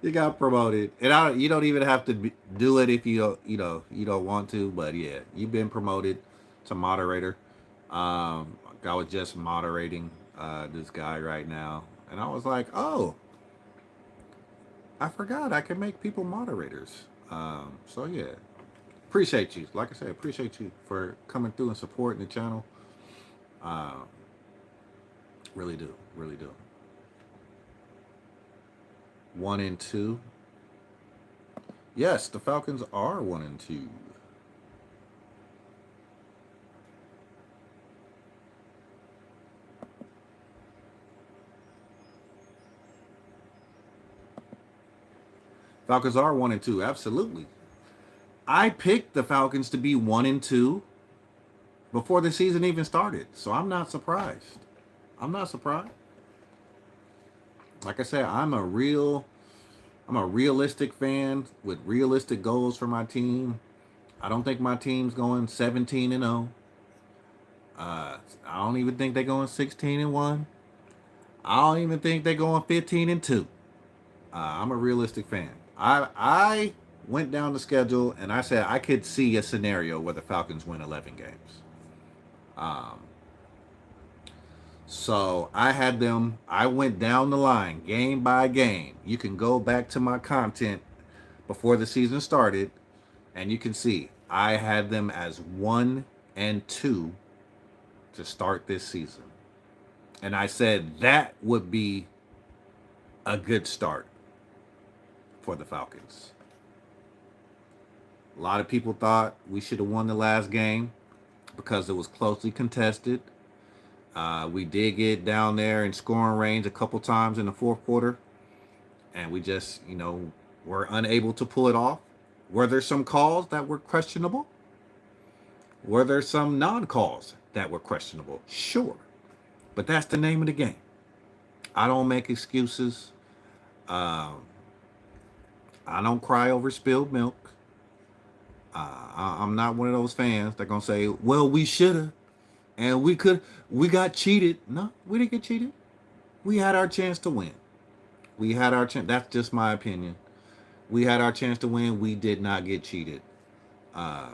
A: You got promoted, and you don't even have to do it if you don't want to. But yeah, you've been promoted to moderator. I was just moderating this guy right now, and I was like, oh, I forgot I can make people moderators. So yeah, appreciate you. Like I said, appreciate you for coming through and supporting the channel. Really do, really do. 1 and 2. Yes, the Falcons are 1 and 2. Falcons are 1-2. Absolutely. I picked the Falcons to be 1-2 before the season even started. So I'm not surprised. I'm not surprised. Like I said, I'm a realistic fan with realistic goals for my team. I don't think my team's going 17-0. I don't even think they're going 16-1. I don't even think they're going 15-2. I'm a realistic fan. I went down the schedule and I said I could see a scenario where the Falcons win 11 games. Um, so I had them. I went down the line game by game. You can go back to my content before the season started, and you can see I had them as 1-2 to start this season. And I said that would be a good start for the Falcons. A lot of people thought we should have won the last game because it was closely contested. We did get down there in scoring range a couple times in the fourth quarter, and we just, were unable to pull it off. Were there some calls that were questionable? Were there some non-calls that were questionable? Sure. But that's the name of the game. I don't make excuses. Um, I don't cry over spilled milk. I'm not one of those fans that gonna say, "Well, we shoulda, and we got cheated." No, we didn't get cheated. We had our chance to win. We had our chance. That's just my opinion. We had our chance to win. We did not get cheated. Uh,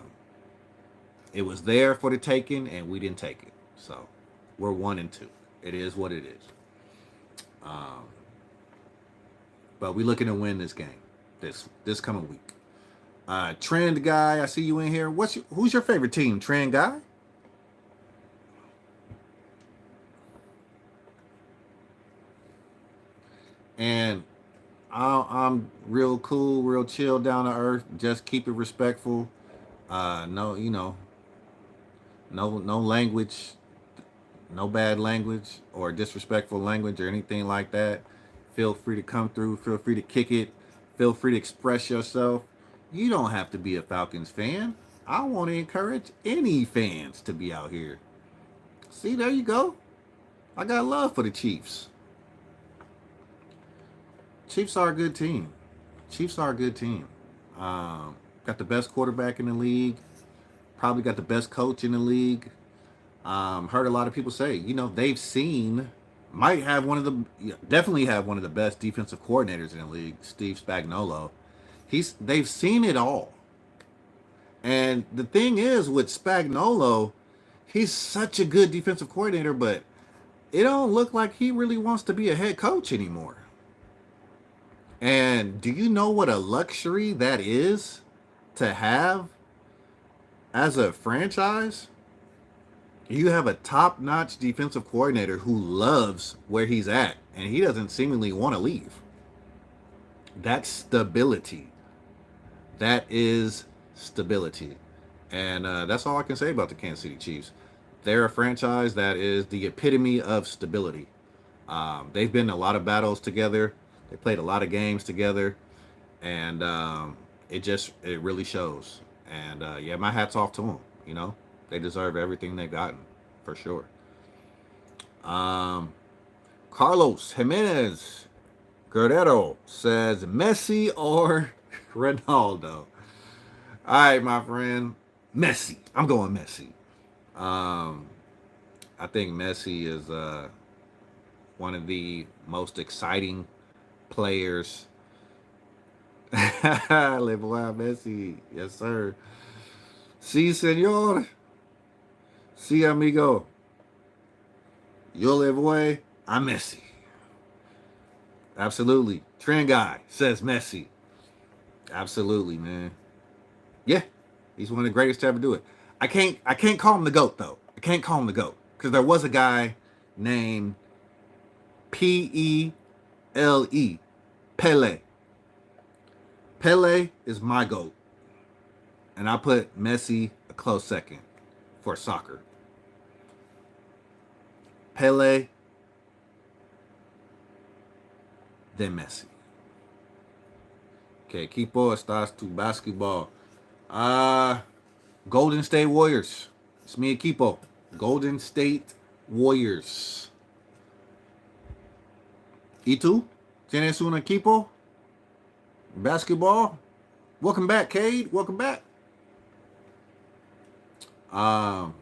A: it was there for the taking, and we didn't take it. So we're 1-2. It is what it is. Um, but we're looking to win this game this coming week. Trend guy, I see you in here. Who's your favorite team? Trend guy? And I'm real cool, real chill, down to earth. Just keep it respectful. No, no language, no bad language or disrespectful language or anything like that. Feel free to come through. Feel free to kick it. Feel free to express yourself. You don't have to be a Falcons fan. I want to encourage any fans to be out here. See, there you go. I got love for the Chiefs. Chiefs are a good team. Chiefs are a good team. Got the best quarterback in the league. Probably got the best coach in the league. Heard a lot of people say, they've seen, definitely have one of the best defensive coordinators in the league, Steve Spagnuolo. They've seen it all. And the thing is with Spagnuolo, he's such a good defensive coordinator, but it don't look like he really wants to be a head coach anymore. And do you know what a luxury that is to have as a franchise? You have a top-notch defensive coordinator who loves where he's at, and he doesn't seemingly want to leave. That's stability. That is stability. And that's all I can say about the Kansas City Chiefs. They're a franchise that is the epitome of stability. They've been in a lot of battles together. They played a lot of games together. And it really shows. And yeah, my hat's off to them. They deserve everything they've gotten, for sure. Carlos Jimenez Guerrero says Messi or Ronaldo. All right, my friend. Messi. I'm going Messi. I think Messi is one of the most exciting players. Live wild, Messi. Yes, sir. Si, senor. Si, amigo. Yo le voy a Messi. Absolutely. Trend guy says Messi. Absolutely, man. Yeah, he's one of the greatest to ever do it. I can't call him the GOAT, though. I can't call him the GOAT. Because there was a guy named Pele. Pele. Pele is my GOAT. And I put Messi a close second for soccer. Pele, then Messi. ¿Qué equipo estás tu basketball? Golden State Warriors. It's mi equipo. Golden State Warriors. ¿Y tú? ¿Tienes un equipo? Basketball? Welcome back, Cade. Welcome back. Um,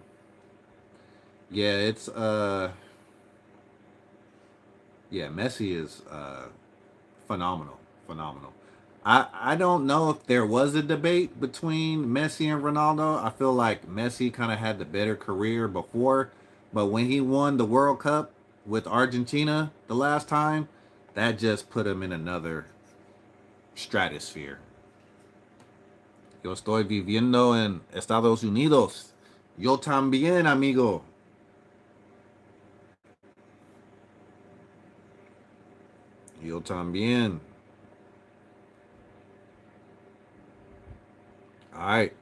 A: yeah, it's yeah, Messi is phenomenal, phenomenal. I don't know if there was a debate between Messi and Ronaldo. I feel like Messi kind of had the better career before, but when he won the World Cup with Argentina the last time, that just put him in another stratosphere. Yo estoy viviendo en Estados Unidos. Yo también, amigo. Yo también. All right.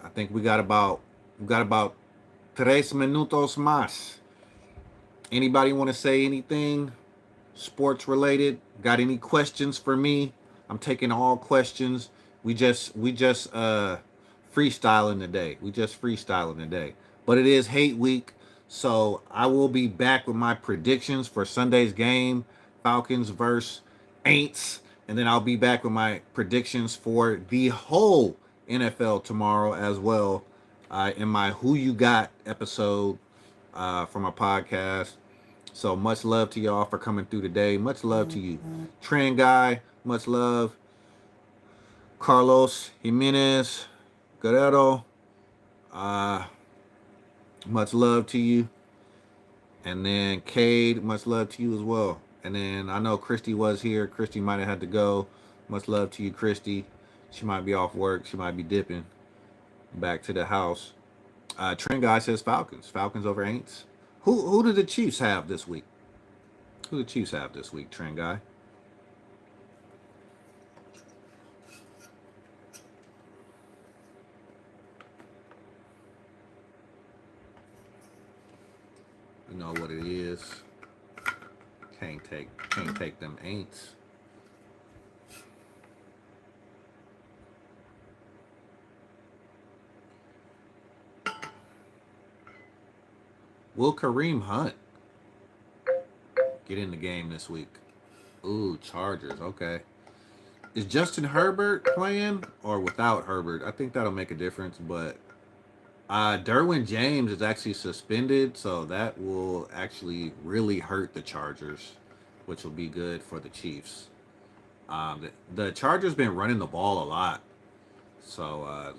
A: I think we got about 3 minutos más. Anybody want to say anything sports related? Got any questions for me? I'm taking all questions. We just freestyling today. We just freestyling today. But it is hate week, so I will be back with my predictions for Sunday's game, Falcons versus Aints, and then I'll be back with my predictions for the whole NFL tomorrow as well, in my Who You Got episode for my podcast. So much love to y'all for coming through today. Much love to you, Trend Guy. Much love, Carlos Jimenez, Guerrero. Uh, much love to you, and then Cade. Much love to you as well. And then I know Christy was here. Christy might have had to go. Much love to you, Christy. She might be off work. She might be dipping back to the house. Trend Guy says Falcons. Falcons over Aints. Who did the Chiefs have this week? Who the Chiefs have this week, Trend Guy? You know what it is. Can't take them Aints. Will Kareem Hunt get in the game this week? Ooh, Chargers. Okay. Is Justin Herbert playing or without Herbert? I think that'll make a difference, but Derwin James is actually suspended, so that will actually really hurt the Chargers, which will be good for the Chiefs. The Chargers been running the ball a lot, so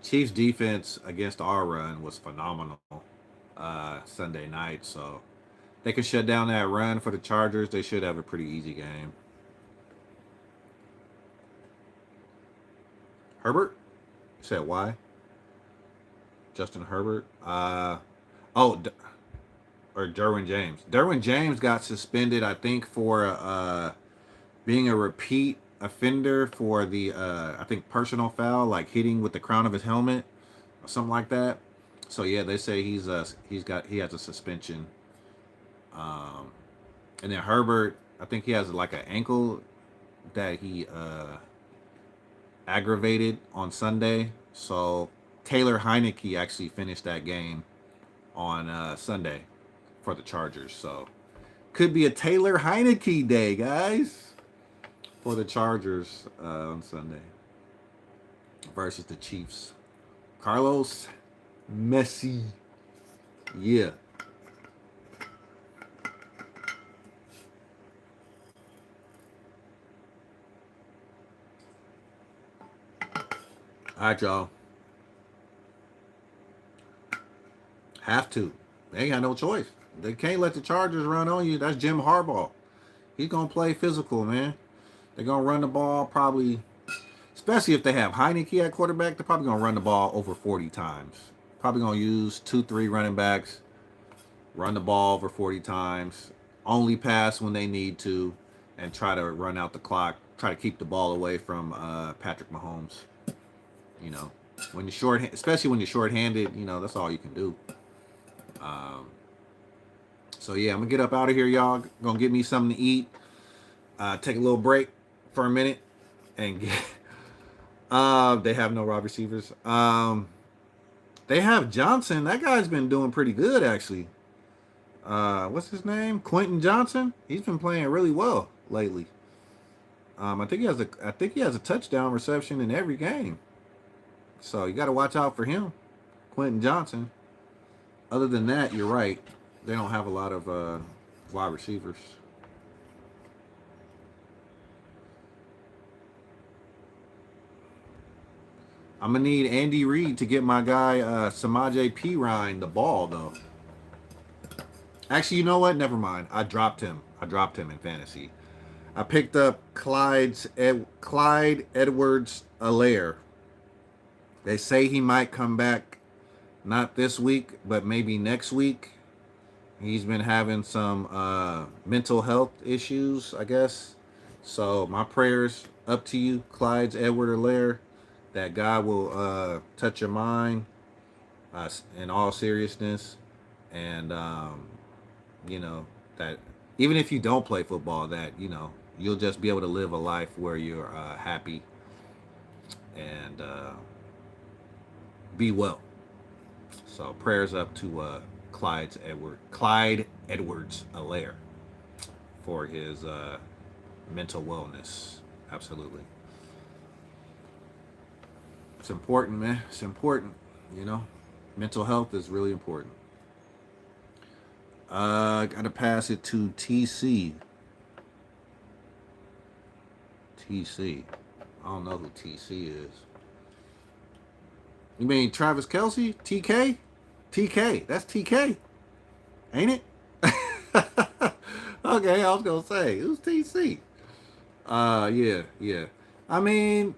A: Chiefs defense against our run was phenomenal Sunday night. So they can shut down that run for the Chargers. They should have a pretty easy game. Herbert? You said why? Justin Herbert? Oh, or Derwin James. Derwin James got suspended, I think, for being a repeat offender for the I think personal foul, like hitting with the crown of his helmet or something like that. So yeah, they say he has a suspension. Um, and then Herbert, I think he has like an ankle that he aggravated on Sunday. So Taylor Heineke actually finished that game on Sunday for the Chargers. So could be a Taylor Heineke day, guys, for the Chargers on Sunday versus the Chiefs. Carlos Messi. Yeah. All right, y'all. Have to. They ain't got no choice. They can't let the Chargers run on you. That's Jim Harbaugh. He's going to play physical, man. They're going to run the ball probably, especially if they have Heineke at quarterback, they're probably going to run the ball over 40 times. Probably going to use 2-3 running backs, run the ball over 40 times, only pass when they need to, and try to run out the clock, try to keep the ball away from Patrick Mahomes. You know, when you're short, especially when you're short-handed, you know, that's all you can do. So yeah, I'm gonna get up out of here, y'all. Gonna get me something to eat. Take a little break for a minute. and get. They have no wide receivers. They have Johnson. That guy's been doing pretty good actually. What's his name? Quentin Johnson. He's been playing really well lately. I think he has a touchdown reception in every game. So you got to watch out for him, Quentin Johnson. Other than that, you're right. They don't have a lot of wide receivers. I'm gonna need Andy Reid to get my guy Samaje Perine the ball though. Actually, you know what? Never mind. I dropped him. I dropped him in fantasy. I picked up Clyde Edwards-Helaire. They say he might come back, not this week, but maybe next week. He's been having some mental health issues, I guess. So my prayers up to you, Clyde Edwards-Helaire, that God will touch your mind in all seriousness, and you know that even if you don't play football, that you'll just be able to live a life where you're happy and be well. So prayers up to Clyde Edwards-Helaire for his mental wellness. Absolutely. It's important, man. It's important, Mental health is really important. Gotta pass it to TC. TC. I don't know who TC is. You mean Travis Kelce? TK? TK. That's TK. Ain't it? Okay, I was gonna say, who's TC? Yeah. I mean,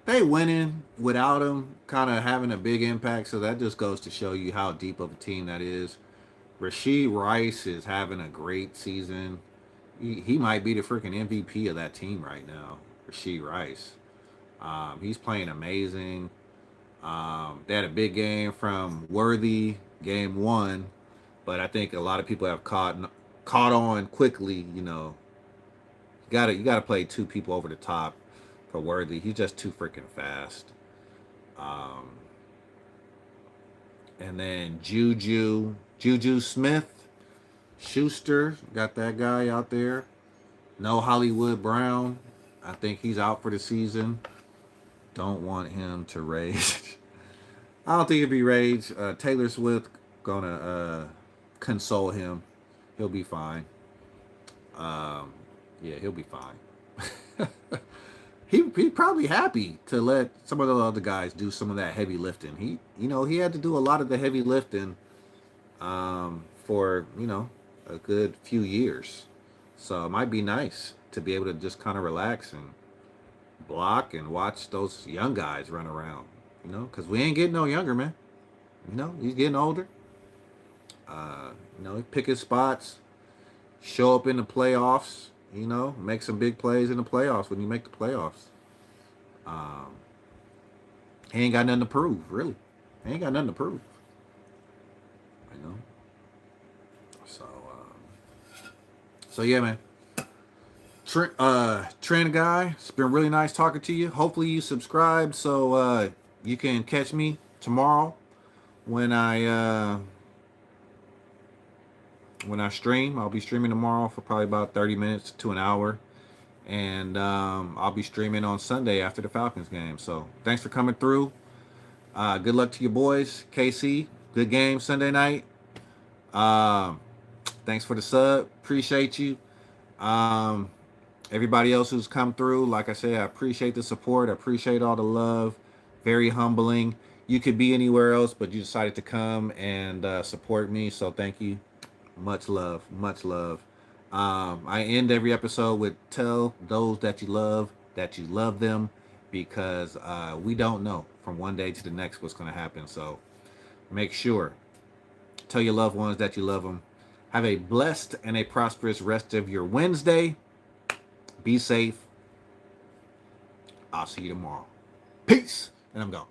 A: they winning without him kind of having a big impact, so that just goes to show you how deep of a team that is. Rashee Rice is having a great season. He might be the freaking MVP of that team right now, Rashee Rice. He's playing amazing. They had a big game from Worthy, game 1, but I think a lot of people have caught on quickly. You gotta play 2 people over the top for Worthy. He's just too freaking fast. And then Juju Smith Schuster, got that guy out there. No Hollywood Brown. I think he's out for the season. Don't want him to rage. I don't think it'd be rage. Taylor Swift gonna console him. He'll be fine. Yeah, he'll be fine. He probably happy to let some of the other guys do some of that heavy lifting. He had to do a lot of the heavy lifting for a good few years. So it might be nice to be able to just kind of relax and block and watch those young guys run around. Because we ain't getting no younger, man. He's getting older. Pick his spots, show up in the playoffs. Make some big plays in the playoffs when you make the playoffs. He ain't got nothing to prove, really. He ain't got nothing to prove. So yeah, man. Trend guy, it's been really nice talking to you. Hopefully you subscribe so you can catch me tomorrow when I stream. I'll be streaming tomorrow for probably about 30 minutes to an hour. And I'll be streaming on Sunday after the Falcons game. So thanks for coming through. Good luck to you boys. KC, good game Sunday night. Thanks for the sub. Appreciate you. Everybody else who's come through, like I said, I appreciate the support. I appreciate all the love. Very humbling. You could be anywhere else, but you decided to come and support me. So thank you. Much love. Much love. I end every episode with tell those that you love them, because we don't know from one day to the next what's going to happen. So make sure, tell your loved ones that you love them. Have a blessed and a prosperous rest of your Wednesday. Be safe. I'll see you tomorrow. Peace. And I'm gone.